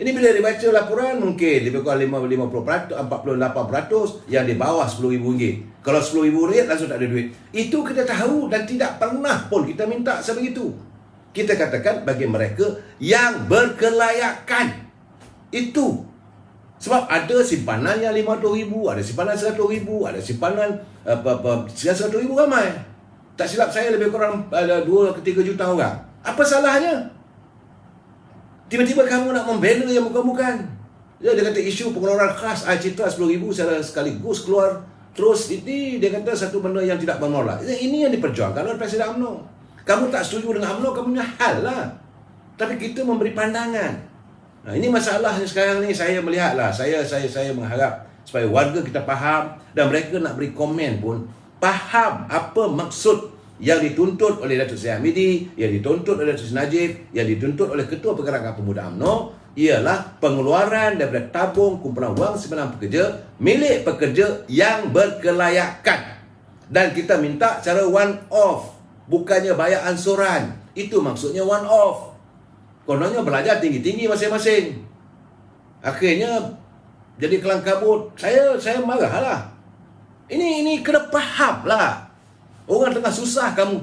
Ini bila dibaca laporan mungkin lebih kurang 50%, 48% yang di bawah RM10,000. Kalau RM10,000 langsung tak ada duit. Itu kita tahu dan tidak pernah pun kita minta sebegitu. Kita katakan bagi mereka yang berkelayakan. Itu. Sebab ada simpanan yang RM50,000, ada simpanan RM100,000, ada simpanan RM100,000 ramai. Tak silap saya lebih kurang 2 ke 3 juta orang. Apa salahnya? Tiba-tiba kamu nak membela yang bukan-bukan. Dia kata isu pengeluaran khas citra RM10,000 secara sekaligus keluar. Terus ini dia kata satu benda yang tidak bermoral. Ini yang diperjuangkan oleh Presiden UMNO. Kamu tak setuju dengan UMNO, kamu punya hal lah. Tapi kita memberi pandangan. Ini masalahnya sekarang ni saya melihatlah. Saya mengharap supaya warga kita faham dan mereka nak beri komen pun faham apa maksud yang dituntut oleh Datuk Seri Hamidi, yang dituntut oleh Datuk Seri Najib, yang dituntut oleh Ketua Pergerakan Pemuda UMNO ialah pengeluaran daripada tabung kumpulan wang simpanan pekerja milik pekerja yang berkelayakan. Dan kita minta cara one off, bukannya bayar ansuran. Itu maksudnya one off. kononnya belajar tinggi-tinggi masing-masing. Akhirnya jadi kelang kabut. Saya marah lah. Ini kena faham lah. Orang tengah susah kamu.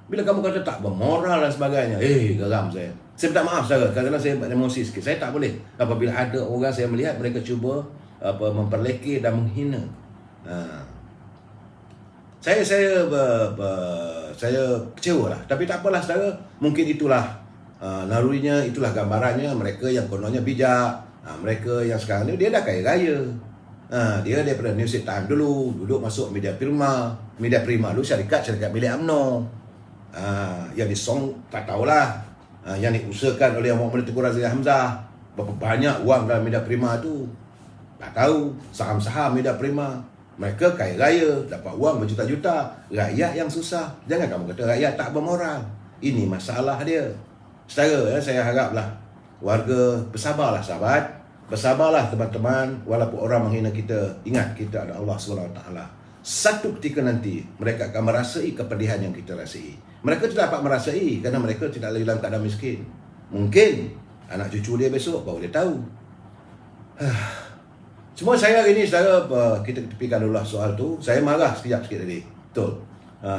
Bila kamu kata tak bermoral dan sebagainya. Geram saya. Saya minta maaf saudara. Kadang-kadang saya emosi sikit. Saya tak boleh. Apabila ada orang saya melihat mereka cuba memperlekeh dan menghina. Saya kecewa lah. Tapi tak apalah saudara. Mungkin itulah nalurinya, itulah gambarannya. Mereka yang kononnya bijak. Mereka yang sekarang ni dia dah kaya raya. Dia daripada New York Times dulu duduk masuk Media Prima dulu syarikat milik UMNO. Yang disong tak tahulah. Yang diusahakan oleh Muhammad Tengku Razak Hamzah. Berapa banyak wang dalam Media Prima tu tak tahu. Saham-saham Media Prima. Mereka kaya raya, dapat wang berjuta-juta. Rakyat yang susah. Jangan kamu kata rakyat tak bermoral. Ini masalah dia. Saudara, saya haraplah warga bersabarlah sahabat. Bersabarlah teman-teman. Walaupun orang menghina kita, ingat kita ada Allah SWT. Satu ketika nanti mereka akan merasai kepedihan yang kita rasai. Mereka tidak dapat merasai kerana mereka tidak lagi dalam keadaan miskin. Mungkin anak cucu dia besok baru dia tahu. Cuma saya hari ini kita tepikan dulu soal tu. Saya marah sekejap sikit tadi. Betul.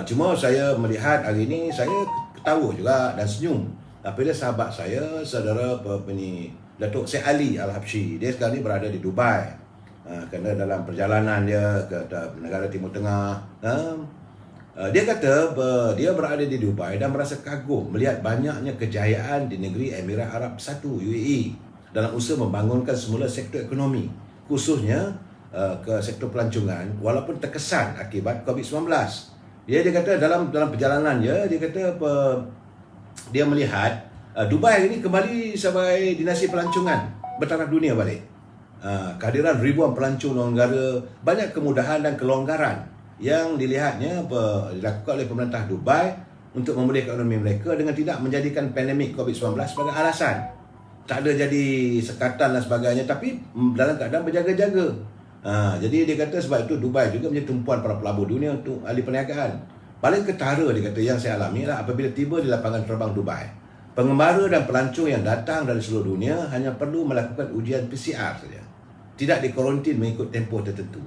Cuma saya melihat hari ini saya ketawa juga dan senyum. Apabila sahabat saya, saudara Datuk Syed Ali Al-Habsyi, dia sekarang ni berada di Dubai. Kerana dalam perjalanan dia ke negara Timur Tengah, dia kata dia berada di Dubai dan merasa kagum melihat banyaknya kejayaan di negeri Emirat Arab Bersatu UAE dalam usaha membangunkan semula sektor ekonomi, khususnya ke sektor pelancongan walaupun terkesan akibat COVID-19. Dia kata dalam perjalanan dia kata dia melihat Dubai ini kembali sebagai dinasti pelancongan bertaraf dunia balik. Kehadiran ribuan pelancong negara, banyak kemudahan dan kelonggaran yang dilihatnya dilakukan oleh pemerintah Dubai untuk memulihkan ekonomi mereka dengan tidak menjadikan pandemik COVID-19 sebagai alasan. Tak ada jadi sekatan dan sebagainya, tapi dalam keadaan berjaga-jaga. Jadi dia kata sebab itu Dubai juga menjadi tumpuan para pelabur dunia untuk ahli perniagaan. Paling ketara dia kata yang saya alami adalah apabila tiba di lapangan terbang Dubai. Pengembara dan pelancong yang datang dari seluruh dunia hanya perlu melakukan ujian PCR saja. Tidak dikarantin mengikut tempoh tertentu.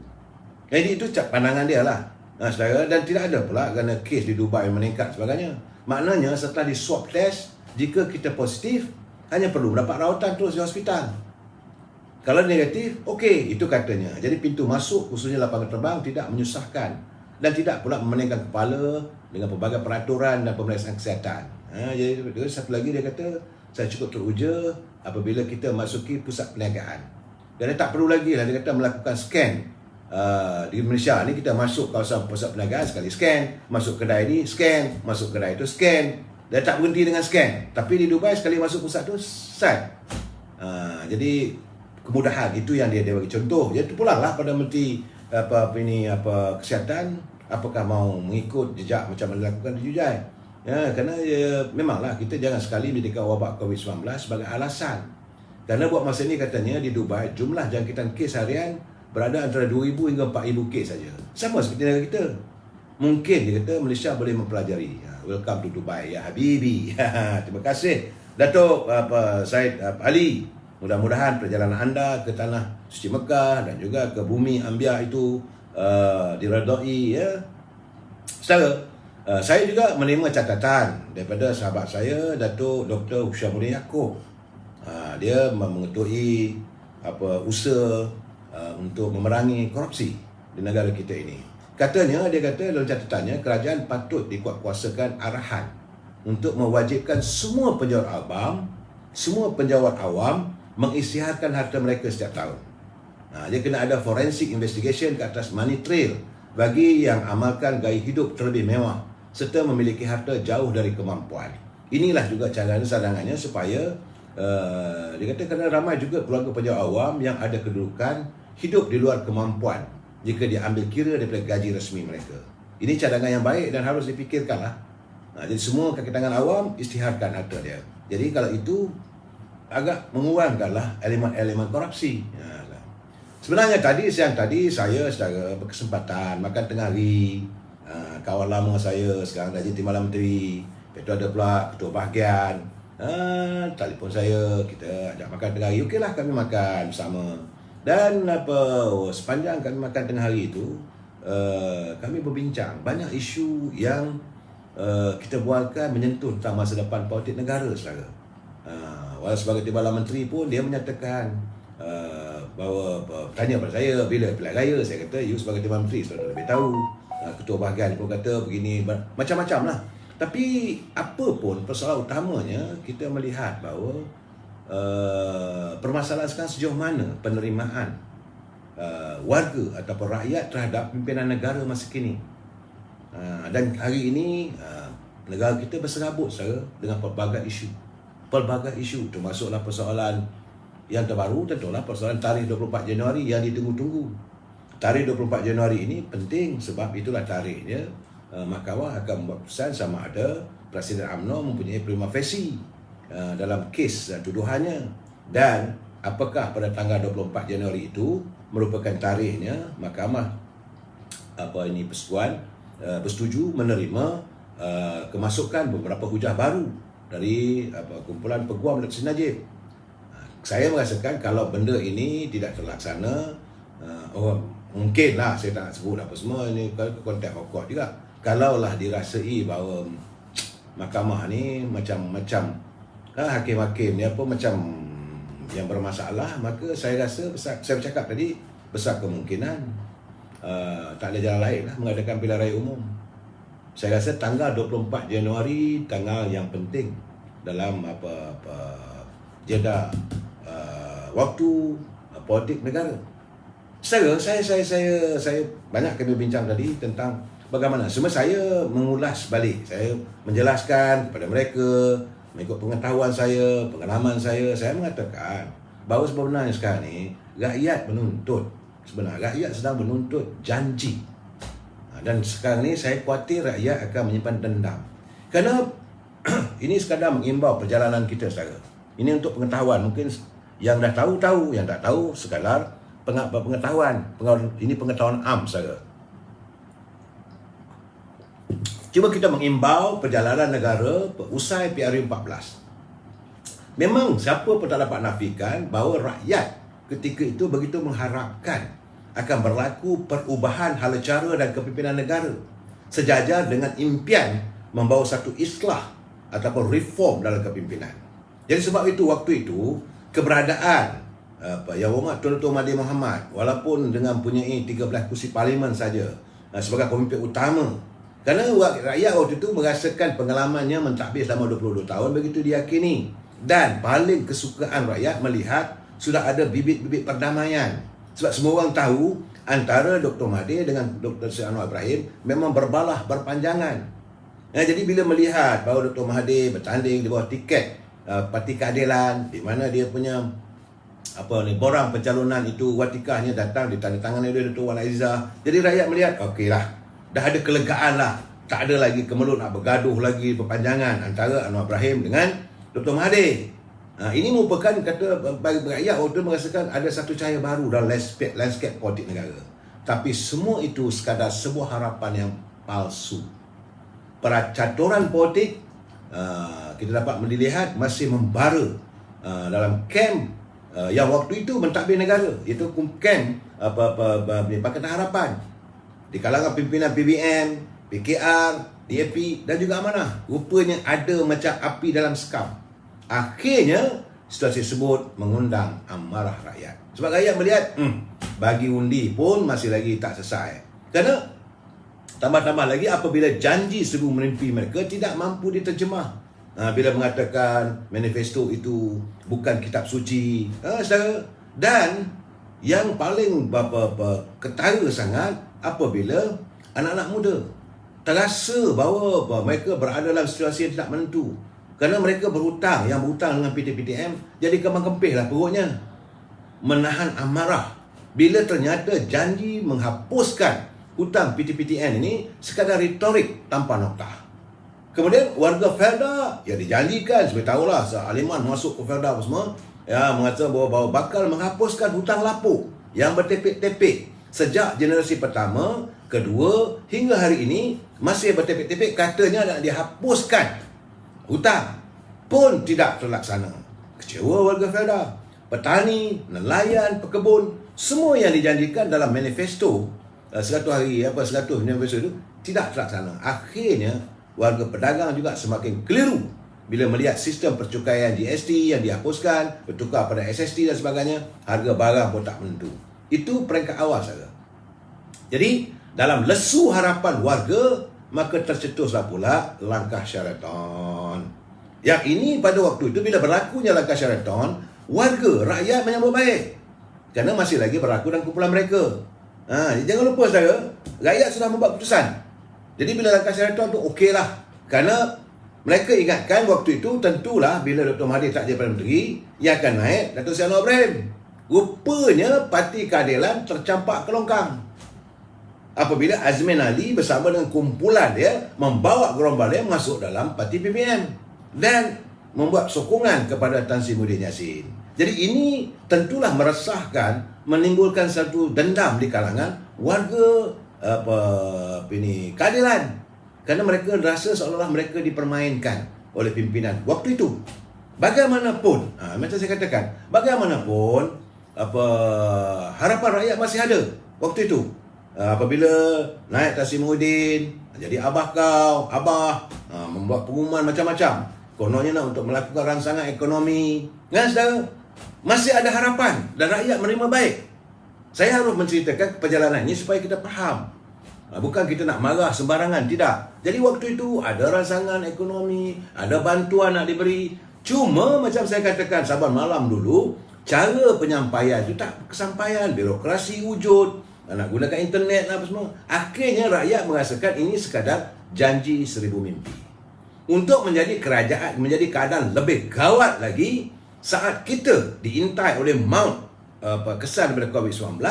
Jadi itu pandangan dia lah. Saudara, dan tidak ada pula kerana kes di Dubai meningkat sebagainya. Maknanya setelah di swab test, jika kita positif, hanya perlu mendapat rawatan terus di hospital. Kalau negatif, okey, itu katanya. Jadi pintu masuk khususnya lapangan terbang tidak menyusahkan dan tidak pula memeningkan kepala dengan pelbagai peraturan dan pemeriksaan kesihatan. Jadi satu lagi dia kata, saya cukup teruja apabila kita masuki pusat perniagaan. Dan dia tak perlu lagi lah, dia kata melakukan scan. Di Malaysia ni kita masuk kawasan pusat perniagaan sekali scan, masuk kedai ni scan, masuk kedai tu scan. Dia tak berhenti dengan scan. Tapi di Dubai sekali masuk pusat tu scan. Jadi kemudahan itu yang dia bagi contoh. Jadi pulanglah pada menteri kesihatan, apakah mau mengikut jejak macam mana dilakukan di Jujai. Kerana memanglah kita jangan sekali menjadikan wabak COVID-19 sebagai alasan. Kerana buat masa ni katanya di Dubai jumlah jangkitan kes harian berada antara 2,000 hingga 4,000 kes saja. Sama seperti negara kita. Mungkin dia kata Malaysia boleh mempelajari. Welcome to Dubai ya Habibi. Terima kasih Datuk Syed Ali. Mudah-mudahan perjalanan anda ke tanah suci Mekah dan juga ke bumi Anbiya itu diredai ya. Saya juga menerima catatan daripada sahabat saya Datuk Dr. Husyamuddin Yaakob. Dia mengetuai usaha untuk memerangi korupsi di negara kita ini. Katanya, dia kata dalam catatannya kerajaan patut dikuatkuasakan arahan untuk mewajibkan semua penjawat awam mengisytiharkan harta mereka setiap tahun. Dia kena ada forensic investigation ke atas money trail bagi yang amalkan gaya hidup terlebih mewah serta memiliki harta jauh dari kemampuan. Inilah juga cadangannya supaya dia kata kerana ramai juga keluarga penjawat awam yang ada kedudukan hidup di luar kemampuan jika diambil kira daripada gaji resmi mereka. Ini cadangan yang baik dan harus dipikirkanlah. Jadi semua kaki tangan awam isytiharkan harta dia. Jadi kalau itu agak mengurangkanlah elemen-elemen korupsi. Sebenarnya siang tadi saya secara berkesempatan makan tengah hari. Kawan lama saya sekarang dah jadi Timbalan Menteri. Lepas tu ada pula ketua bahagian. Telefon saya, kita ajak makan tengah hari. Okeylah, kami makan bersama. Dan sepanjang kami makan tengah hari itu, kami berbincang banyak isu yang kita bualkan menyentuh tentang masa depan politik negara, saudara. Walau sebagai Timbalan Menteri pun dia menyatakan bahawa tanya pada saya bila pilihan raya, saya kata you sebagai Timbalan Menteri saudara lebih tahu. Ketua bahagian pun kata begini, macam-macam lah. Tapi apa pun persoalan utamanya, kita melihat bahawa permasalahan sekarang sejauh mana penerimaan warga ataupun rakyat terhadap pimpinan negara masa kini. Dan hari ini negara kita berserabut dengan pelbagai isu, termasuklah persoalan yang terbaru, tentulah persoalan tarikh 24 Januari yang ditunggu-tunggu. Tarikh 24 Januari ini penting sebab itulah tarikhnya Mahkamah akan membuat keputusan sama ada Presiden UMNO mempunyai prima facie dalam kes tuduhannya, dan apakah pada tanggal 24 Januari itu merupakan tarikhnya Mahkamah Persekutuan bersetuju menerima kemasukan beberapa hujah baru dari kumpulan peguam Datuk Seri Najib. Saya merasakan kalau benda ini tidak terlaksana, mungkinlah, saya tak nak sebut apa semua, ini konteks pokok juga. Kalaulah dirasai bahawa mahkamah ni macam-macam hakim-hakim ni macam yang bermasalah, maka saya rasa saya bercakap tadi besar kemungkinan tak ada jalan lain lah mengadakan pilihan raya umum. Saya rasa tanggal 24 Januari tanggal yang penting dalam jeda waktu politik negara. Saya banyak kami bincang tadi tentang bagaimana. Semua saya mengulas balik, saya menjelaskan kepada mereka mengikut pengetahuan saya, pengalaman saya mengatakan bahawa sebenarnya sekarang ni rakyat sedang menuntut janji. Dan sekarang ni saya khawatir rakyat akan menyimpan dendam. Kerana ini sekadar mengimbau perjalanan kita, saudara. Ini untuk pengetahuan. Mungkin yang dah tahu, yang tak tahu sekadar pengetahuan. Ini pengetahuan am, saudara. Cuba kita mengimbau perjalanan negara usai PRU 14. Memang siapa pun tak dapat nafikan bahawa rakyat ketika itu begitu mengharapkan akan berlaku perubahan hala cara dan kepimpinan negara sejajar dengan impian membawa satu islah ataupun reform dalam kepimpinan. Jadi sebab itu waktu itu keberadaan Yang Hormat Tun Dr. Mahathir Mohamad walaupun dengan mempunyai 13 kursi parlimen saja sebagai pemimpin utama, kerana rakyat waktu itu merasakan pengalamannya mentadbir selama 22 tahun begitu diyakini, dan paling kesukaan rakyat melihat sudah ada bibit-bibit perdamaian. Sebab semua orang tahu antara Dr. Mahathir dengan Dr. Sri Anwar Ibrahim memang berbalah berpanjangan. Jadi bila melihat bahawa Dr. Mahathir bertanding di bawah tiket Parti Keadilan, di mana dia punya borang pencalonan itu, watikahnya datang ditandatangani oleh Dr. Wan Aizah. Jadi rakyat melihat okeylah, dah ada kelegaan lah, tak ada lagi kemelut nak bergaduh lagi berpanjangan antara Anwar Ibrahim dengan Dr. Mahathir. Ini merupakan kata bagi rakyat waktu merasakan ada satu cahaya baru dalam landscape politik negara. Tapi semua itu sekadar sebuah harapan yang palsu. Percaturan politik kita dapat melihat masih membara dalam kem yang waktu itu mentadbir negara, iaitu kem Pakatan Harapan di kalangan pimpinan PBM, PKR, DAP dan juga Amanah. Rupanya ada macam api dalam sekam. Akhirnya situasi tersebut mengundang amarah rakyat. Sebab rakyat melihat bagi undi pun masih lagi tak selesai. Kerana tambah-tambah lagi apabila janji sebelum menimpi mereka tidak mampu diterjemah. Bila mengatakan manifesto itu bukan kitab suci. Dan yang paling ketara sangat apabila anak-anak muda terasa bahawa mereka berada dalam situasi yang tidak menentu. Kerana mereka berhutang, yang berhutang dengan PT-PTM jadi kembang kempis lah perutnya. Menahan amarah bila ternyata janji menghapuskan hutang PT-PTN ini sekadar retorik tanpa noktah. Kemudian warga Felda yang dijanjikan, seperti tahulah Aliman masuk ke Felda apa semua, mengatakan bahawa bakal menghapuskan hutang lapuk yang bertepek-tepek sejak generasi pertama, kedua hingga hari ini masih bertepek-tepek, katanya nak dihapuskan hutang. pun tidak terlaksana. Kecewa warga Felda, petani, nelayan, pekebun, semua yang dijanjikan dalam manifesto 100 hari 100 manifesto itu tidak terlaksana. Akhirnya warga pedagang juga semakin keliru bila melihat sistem percukaian GST yang dihapuskan, bertukar pada SST dan sebagainya, harga barang pun tak menentu. Itu peringkat awal saja. Jadi dalam lesu harapan warga, maka tercetuslah pula langkah Sheraton. Yang ini pada waktu itu bila berlakunya langkah Sheraton, warga, rakyat menyambut baik. Kerana masih lagi berlaku dalam kumpulan mereka. Jangan lupa saudara, rakyat sudah membuat keputusan. Jadi bila langkah Sheraton tu okeylah. Kerana mereka ingatkan waktu itu tentulah bila Dr. Mahathir tak jadi Perdana Menteri, yang akan naik Dato' Seri Anwar Ibrahim. Rupanya Parti Keadilan tercampak ke longkang apabila Azmin Ali bersama dengan kumpulan dia membawa Gerombang masuk dalam Parti PPM dan membuat sokongan kepada Tan Sri Muhyiddin Yassin. Jadi ini tentulah meresahkan, menimbulkan satu dendam di kalangan warga keadilan. Kerana mereka rasa seolah-olah mereka dipermainkan oleh pimpinan waktu itu. Bagaimanapun, macam saya katakan, bagaimanapun harapan rakyat masih ada waktu itu. Apabila naik Tan Sri Muhyiddin, jadi abah kau, membuat pengumuman macam-macam. Kononnya nak untuk melakukan rangsangan ekonomi. Saudara, masih ada harapan dan rakyat menerima baik. Saya harus menceritakan perjalanan ini supaya kita faham. Bukan kita nak marah sembarangan, tidak. Jadi waktu itu ada rangsangan ekonomi, ada bantuan nak diberi. Cuma macam saya katakan saban malam dulu, cara penyampaian itu tak kesampaian, birokrasi wujud, nak gunakan internet apa semua. Akhirnya rakyat merasakan ini sekadar janji seribu mimpi. Untuk menjadi kerajaan, menjadi keadaan lebih gawat lagi saat kita diintai oleh maut kesan daripada COVID-19,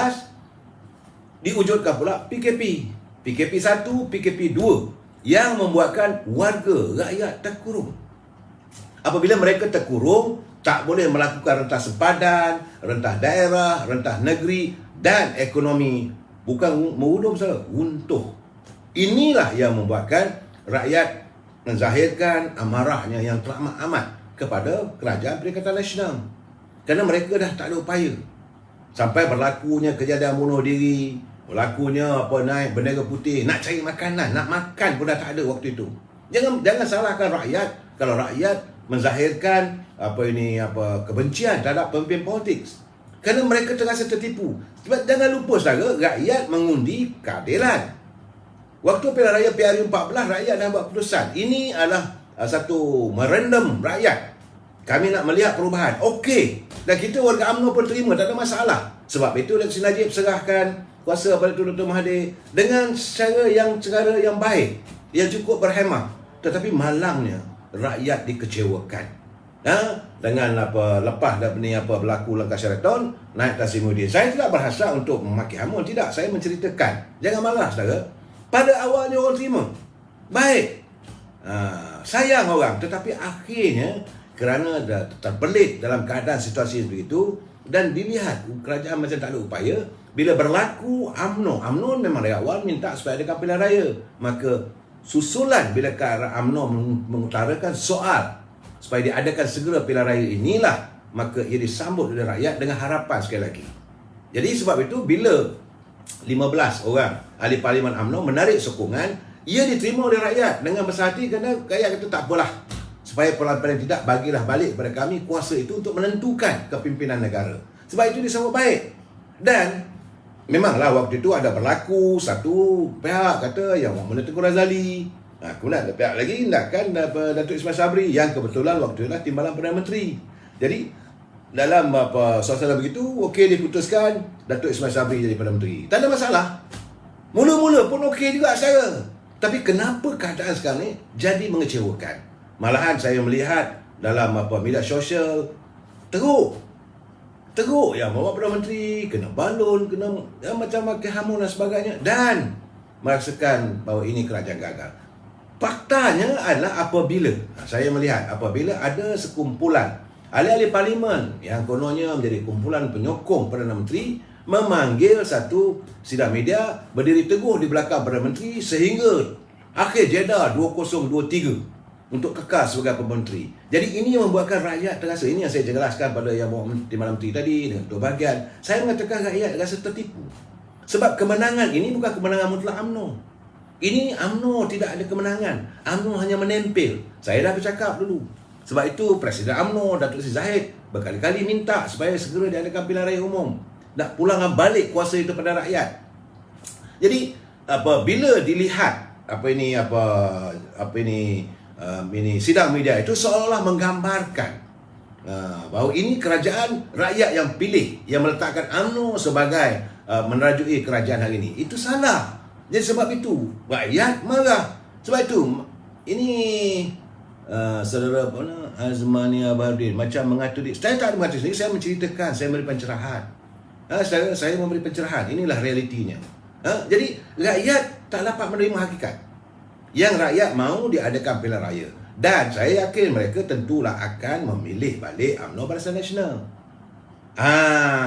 diwujudkan pula PKP. PKP 1, PKP 2 yang membuatkan warga, rakyat terkurung. Apabila mereka terkurung, tak boleh melakukan rentah sempadan, rentah daerah, rentah negeri dan ekonomi. Bukan merudum saja, runtuh. Inilah yang membuatkan rakyat menzahirkan amarahnya yang teramat amat kepada Kerajaan Perikatan Nasional. Kerana mereka dah tak ada upaya. Sampai berlakunya kejadian bunuh diri, berlakunya naik bendera putih, nak cari makanan, nak makan pun dah tak ada waktu itu. Jangan salahkan rakyat kalau rakyat menzahirkan kebencian terhadap pemimpin politik. Kerana mereka terasa tertipu. Sebab jangan lupa saudara, rakyat mengundi keadilan. Waktu pilihan raya PRU 14, rakyat dah buat keputusan. Ini adalah satu merendam rakyat. Kami nak melihat perubahan. Okey. Dan kita warga UMNO pun terima, tak ada masalah. Sebab itu Datuk Seri Najib serahkan kuasa kepada Dr. Mahathir dengan cara yang baik, yang cukup berhemah. Tetapi malangnya rakyat dikecewakan. Dengan lepas berlaku langkah Sheraton, naik Tan Sri Muhyiddin. Saya tidak berhasrat untuk memaki hamun, tidak. Saya menceritakan. Jangan marah saudara. Pada awalnya orang terima baik, sayang orang, tetapi akhirnya kerana dah terbelit dalam keadaan situasi begitu dan dilihat kerajaan macam tak ada upaya, bila berlaku UMNO memang dari awal minta supaya ada pilihan raya. Maka susulan bila UMNO mengutarakan soal supaya diadakan segera pilihan raya inilah, maka ia disambut oleh rakyat dengan harapan sekali lagi. Jadi sebab itu bila 15 orang ahli parlimen UMNO menarik sokongan, ia diterima oleh rakyat dengan besar hati kerana rakyat kata tak apalah, supaya paling tidak bagilah balik kepada kami kuasa itu untuk menentukan kepimpinan negara. Sebab itu disambut baik. Dan memanglah waktu itu ada berlaku satu pihak kata yang mana Tengku Razali, kemudian ada pihak lagi tindakan Datuk Ismail Sabri yang kebetulan waktu itu timbalan Perdana Menteri. Jadi dalam suasana begitu, okey diputuskan Datuk Ismail Sabri jadi Perdana Menteri. Tak ada masalah. Mula-mula pun okey juga saya. Tapi kenapa keadaan sekarang ni jadi mengecewakan? Malahan saya melihat dalam media sosial teruk yang bawa Perdana Menteri kena balon, kena macam makan hamun dan sebagainya, dan merasakan bahawa ini kerajaan gagal. Faktanya adalah apabila ada sekumpulan ahli-ahli parlimen yang kononnya menjadi kumpulan penyokong Perdana Menteri memanggil satu sidang media berdiri teguh di belakang Perdana Menteri sehingga akhir Jeddah 2023. untuk kekal sebagai Perdana. Jadi ini yang membuatkan rakyat terasa. Ini yang saya jelaskan pada yang Timbalan Menteri tadi dengan Ketua Bahagian. Saya mengatakan rakyat rasa tertipu. Sebab kemenangan ini bukan kemenangan mutlak UMNO. Ini UMNO tidak ada kemenangan. UMNO hanya menempel. Saya dah bercakap dulu. Sebab itu Presiden UMNO Datuk Seri Zahid berkali-kali minta supaya segera diadakan pilihan raya umum. Nak pulangkan balik kuasa itu kepada rakyat. Jadi bila dilihat ini sidang media itu seolah-olah menggambarkan bahawa ini kerajaan rakyat yang pilih, yang meletakkan UMNO sebagai menerajui kerajaan hari ini. Itu salah. Jadi sebab itu rakyat marah. Sebab itu ini saudara Azmani Abadin macam mengatur diri. Saya tak ada mengatur sendiri, saya menceritakan, saya memberi pencerahan. Saya memberi pencerahan. Inilah realitinya. Jadi rakyat tak dapat menerima hakikat. Yang rakyat mahu diadakan pilihan raya. Dan saya yakin mereka tentulah akan memilih balik UMNO Barisan Nasional.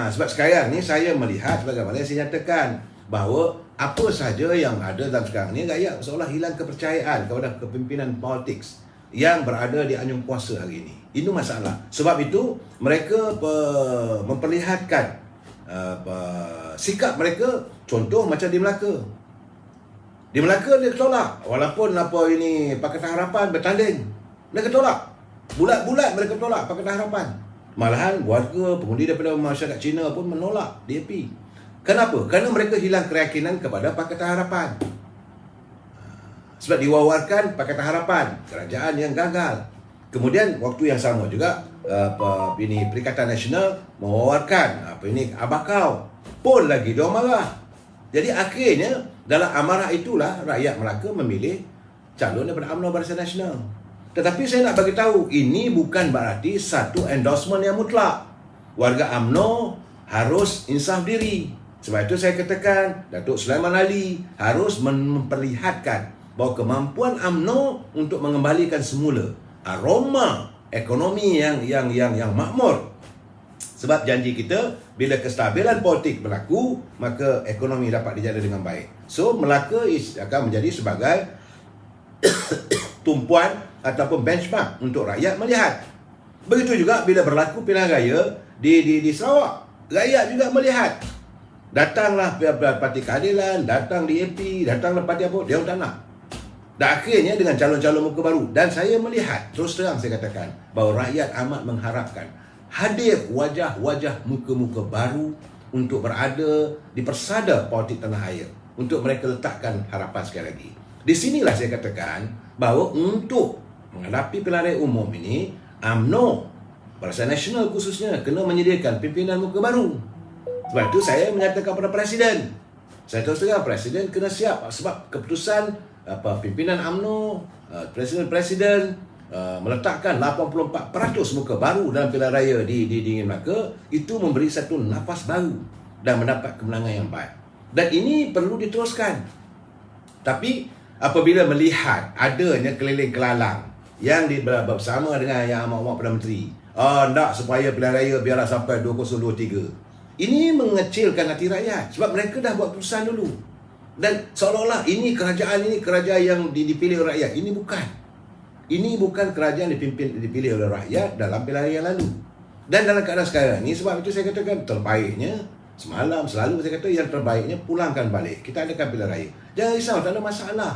Sebab sekarang ni saya melihat sebagaimana saya nyatakan bahawa apa sahaja yang ada dalam sekarang ni, rakyat seolah hilang kepercayaan kepada kepimpinan politik yang berada di anjung kuasa hari ini. Itu masalah. Sebab itu mereka memperlihatkan sikap mereka, contoh macam di Melaka. Di Melaka dia tolak, walaupun Pakatan Harapan bertanding, mereka tolak. Bulat-bulat mereka tolak Pakatan Harapan. Malahan warga pengundi daripada masyarakat Cina pun menolak DAP. Kenapa? Kerana mereka hilang keyakinan kepada Pakatan Harapan. Sebab diwawarkan Pakatan Harapan, kerajaan yang gagal. Kemudian waktu yang sama juga Perikatan Nasional mewawarkan Abakau. Pun lagi dia marah. Jadi akhirnya dalam amarah itulah rakyat Melaka memilih calon daripada UMNO Barisan Nasional. Tetapi saya nak bagi tahu, ini bukan berarti satu endorsement yang mutlak. Warga UMNO harus insaf diri. Sebab itu saya katakan Datuk Sulaiman Ali harus memperlihatkan bahawa kemampuan UMNO untuk mengembalikan semula aroma ekonomi yang makmur. Sebab janji kita, bila kestabilan politik berlaku, maka ekonomi dapat dijaga dengan baik. So Melaka akan menjadi sebagai tumpuan ataupun benchmark untuk rakyat melihat. Begitu juga bila berlaku pilihan raya di Sarawak, rakyat juga melihat. Datanglah Parti Keadilan, datang DAP, datanglah parti apa, dia tak nak. Dan akhirnya dengan calon-calon muka baru. Dan saya melihat, terus terang saya katakan, bahawa rakyat amat mengharapkan hadir wajah-wajah muka-muka baru untuk berada di persada politik tanah air. Untuk mereka letakkan harapan sekali lagi. Di sinilah saya katakan bahawa untuk menghadapi pilihan raya umum ini, UMNO Barisan Nasional khususnya kena menyediakan pimpinan muka baru. Sebab itu saya menyatakan kepada Presiden, saya terus terang Presiden kena siap. Sebab keputusan pimpinan UMNO, Presiden meletakkan 84% muka baru dalam pilihan raya di Melaka, itu memberi satu nafas baru dan mendapat kemenangan yang baik. Dan ini perlu diteruskan. Tapi apabila melihat adanya keliling kelalang yang bersama dengan yang amat-amat Perdana Menteri, nak supaya pilihan raya biarlah sampai 2023, ini mengecilkan hati rakyat. Sebab mereka dah buat keputusan dulu. Dan seolah-olah ini kerajaan yang dipilih oleh rakyat. Ini bukan. Ini bukan kerajaan dipilih oleh rakyat dalam pilihan raya yang lalu. Dan dalam keadaan sekarang ini, sebab itu saya katakan terbaiknya, semalam selalu saya kata yang terbaiknya pulangkan balik. Kita adakan pilihan raya. Jangan risau, tak ada masalah.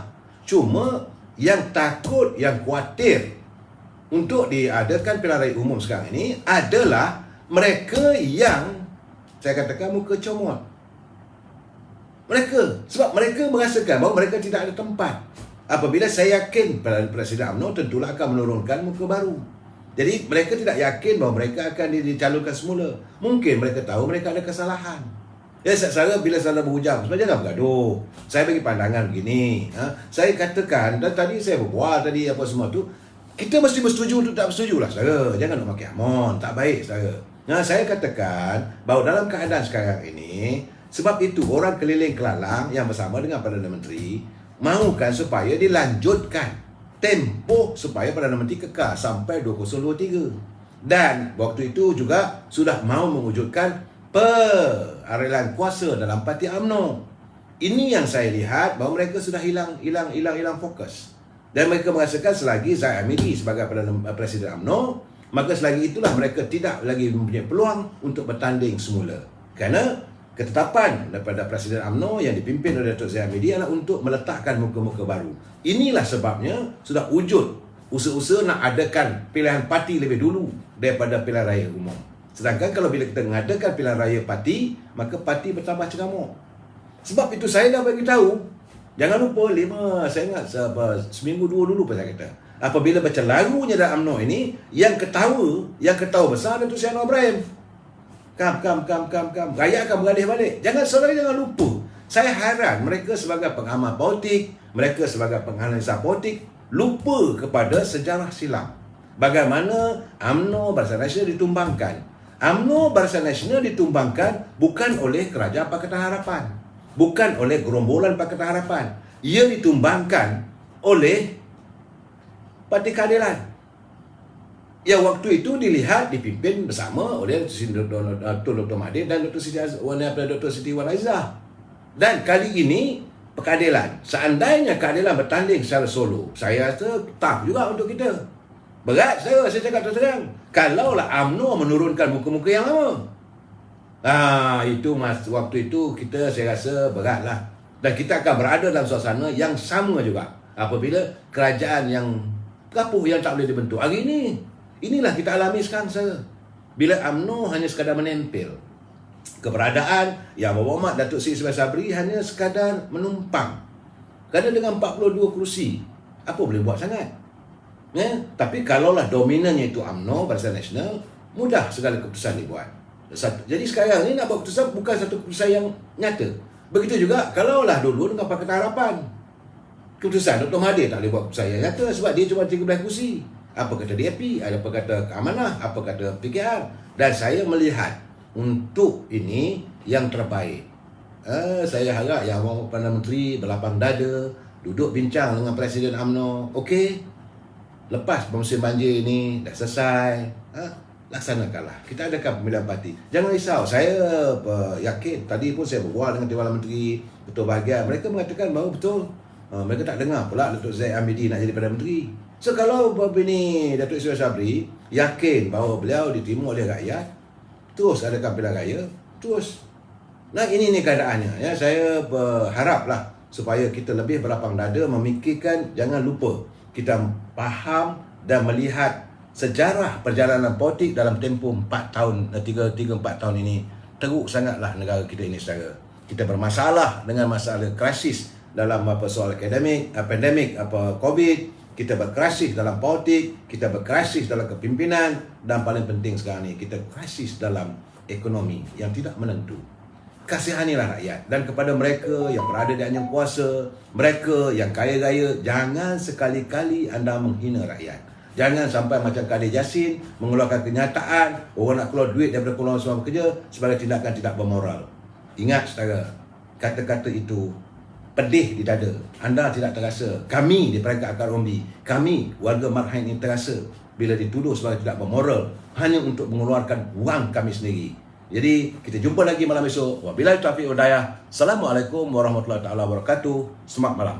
Cuma yang takut, yang khawatir untuk diadakan pilihan raya umum sekarang ini adalah mereka yang saya katakan muka comot. Mereka, sebab mereka merasakan bahawa mereka tidak ada tempat. Apabila saya yakin Presiden UMNO tentulah akan menurunkan muka baru. Jadi mereka tidak yakin bahawa mereka akan dicalonkan semula. Mungkin mereka tahu mereka ada kesalahan. Ya, saya bila salah berhujam, sebenarnya jangan bergaduh. Saya bagi pandangan begini. Saya katakan, dan tadi saya berbual tadi apa semua tu, kita mesti bersetuju untuk tak bersetuju lah saudara. Jangan nak makin amon, tak baik saudara. Saya katakan bahawa dalam keadaan sekarang ini, sebab itu orang keliling kelalang yang bersama dengan Perdana Menteri mahukan supaya dilanjutkan tempoh supaya Perdana Menteri kekal sampai 2023. Dan waktu itu juga sudah mahu mewujudkan peralihan kuasa dalam parti UMNO. Ini yang saya lihat bahawa mereka sudah hilang fokus. Dan mereka merasakan selagi Zaid Hamidi sebagai Perdana Presiden UMNO, maka selagi itulah mereka tidak lagi mempunyai peluang untuk bertanding semula. Kerana ketetapan daripada Presiden UMNO yang dipimpin oleh Datuk Zaid Hamidi adalah untuk meletakkan muka-muka baru. Inilah sebabnya sudah wujud usaha-usaha nak adakan pilihan parti lebih dulu daripada pilihan raya umum. Sedangkan kalau bila kita mengadakan pilihan raya parti, maka parti bertambah cengamuk. Sebab itu saya dah bagi tahu, jangan lupa saya ingat seminggu dua dulu pun saya kata, apabila baca lagunya dalam UMNO ini, yang ketawa besar Datuk Seri Anwar Ibrahim. Kam. Rakyat akan beralih balik. Saudara jangan lupa. Saya heran mereka sebagai pengamal politik, mereka sebagai penganalisa politik, lupa kepada sejarah silam. Bagaimana UMNO Barisan Nasional ditumbangkan. UMNO Barisan Nasional ditumbangkan bukan oleh Kerajaan Pakatan Harapan, bukan oleh gerombolan Pakatan Harapan. Ia ditumbangkan oleh Parti Keadilan, yang waktu itu dipimpin bersama oleh Dr. Mahathir dan Dr. Siti Wan Aizah. Dan kali ini keadilan, seandainya keadilan bertanding secara solo, saya rasa tough juga untuk kita. Berat saya cakap terus terang. Kalaulah UMNO menurunkan muka-muka yang lama, waktu itu saya rasa beratlah. Dan kita akan berada dalam suasana yang sama juga apabila kerajaan yang gapuh yang tak boleh dibentuk hari ini. Inilah kita alami sekarang bila UMNO hanya sekadar menempel. Keberadaan Yang Berhormat Datuk Seri Ismail Sabri hanya sekadar menumpang. Kerana dengan 42 kerusi, apa boleh buat sangat? Tapi kalaulah dominannya itu UMNO Barisan Nasional, mudah segala keputusan dibuat. Jadi sekarang ni nak buat keputusan bukan satu keputusan yang nyata. Begitu juga kalaulah dulu dengan Pakatan Harapan, keputusan Dr. Mahathir tak boleh buat keputusan yang nyata sebab dia cuma 13 kursi. Apa kata DAP, apa kata Amanah, apa kata PKR. Dan saya melihat untuk ini yang terbaik. Saya harap Yang Berhormat Perdana Menteri berlapang dada, duduk bincang dengan Presiden UMNO. Okey, lepas musim banjir ini dah selesai, laksanakanlah. Kita adakan pemilihan parti. Jangan risau. Saya yakin, tadi pun saya berbual dengan Timbalan Menteri Betul Bahagian. Mereka mengatakan bahawa betul, mereka tak dengar pula Datuk Zaid Hamidi nak jadi Perdana Menteri. So kalau bini Datuk Ismail Sabri yakin bahawa beliau diterima oleh rakyat, terus adakan pilihan raya, terus. Nah, ini keadaannya. Saya berharaplah supaya kita lebih berlapang dada memikirkan, jangan lupa kita faham dan melihat sejarah perjalanan politik dalam tempoh 4 tahun, 3-4 tahun ini. Teruk sangatlah negara kita ini saudara. Kita bermasalah dengan masalah krisis dalam soal pandemik, COVID. Kita berkrisis dalam politik, kita berkrisis dalam kepimpinan, dan paling penting sekarang ni, kita krisis dalam ekonomi yang tidak menentu. Kasihanilah rakyat, dan kepada mereka yang berada di anjing kuasa, mereka yang kaya raya, jangan sekali-kali anda menghina rakyat. Jangan sampai macam Kadir Jassin mengeluarkan kenyataan orang nak keluar duit daripada Peluang Semua Bekerja sebagai tindakan tidak bermoral. Ingat saudara, kata-kata itu pedih di dada. Anda tidak terasa. Kami di peringkat akar umbi, kami warga Marhain ini terasa bila dituduh sebagai tidak bermoral hanya untuk mengeluarkan wang kami sendiri. Jadi kita jumpa lagi malam esok. Wabillahi taufiq wal hidayah. Assalamualaikum warahmatullahi wabarakatuh. Selamat malam.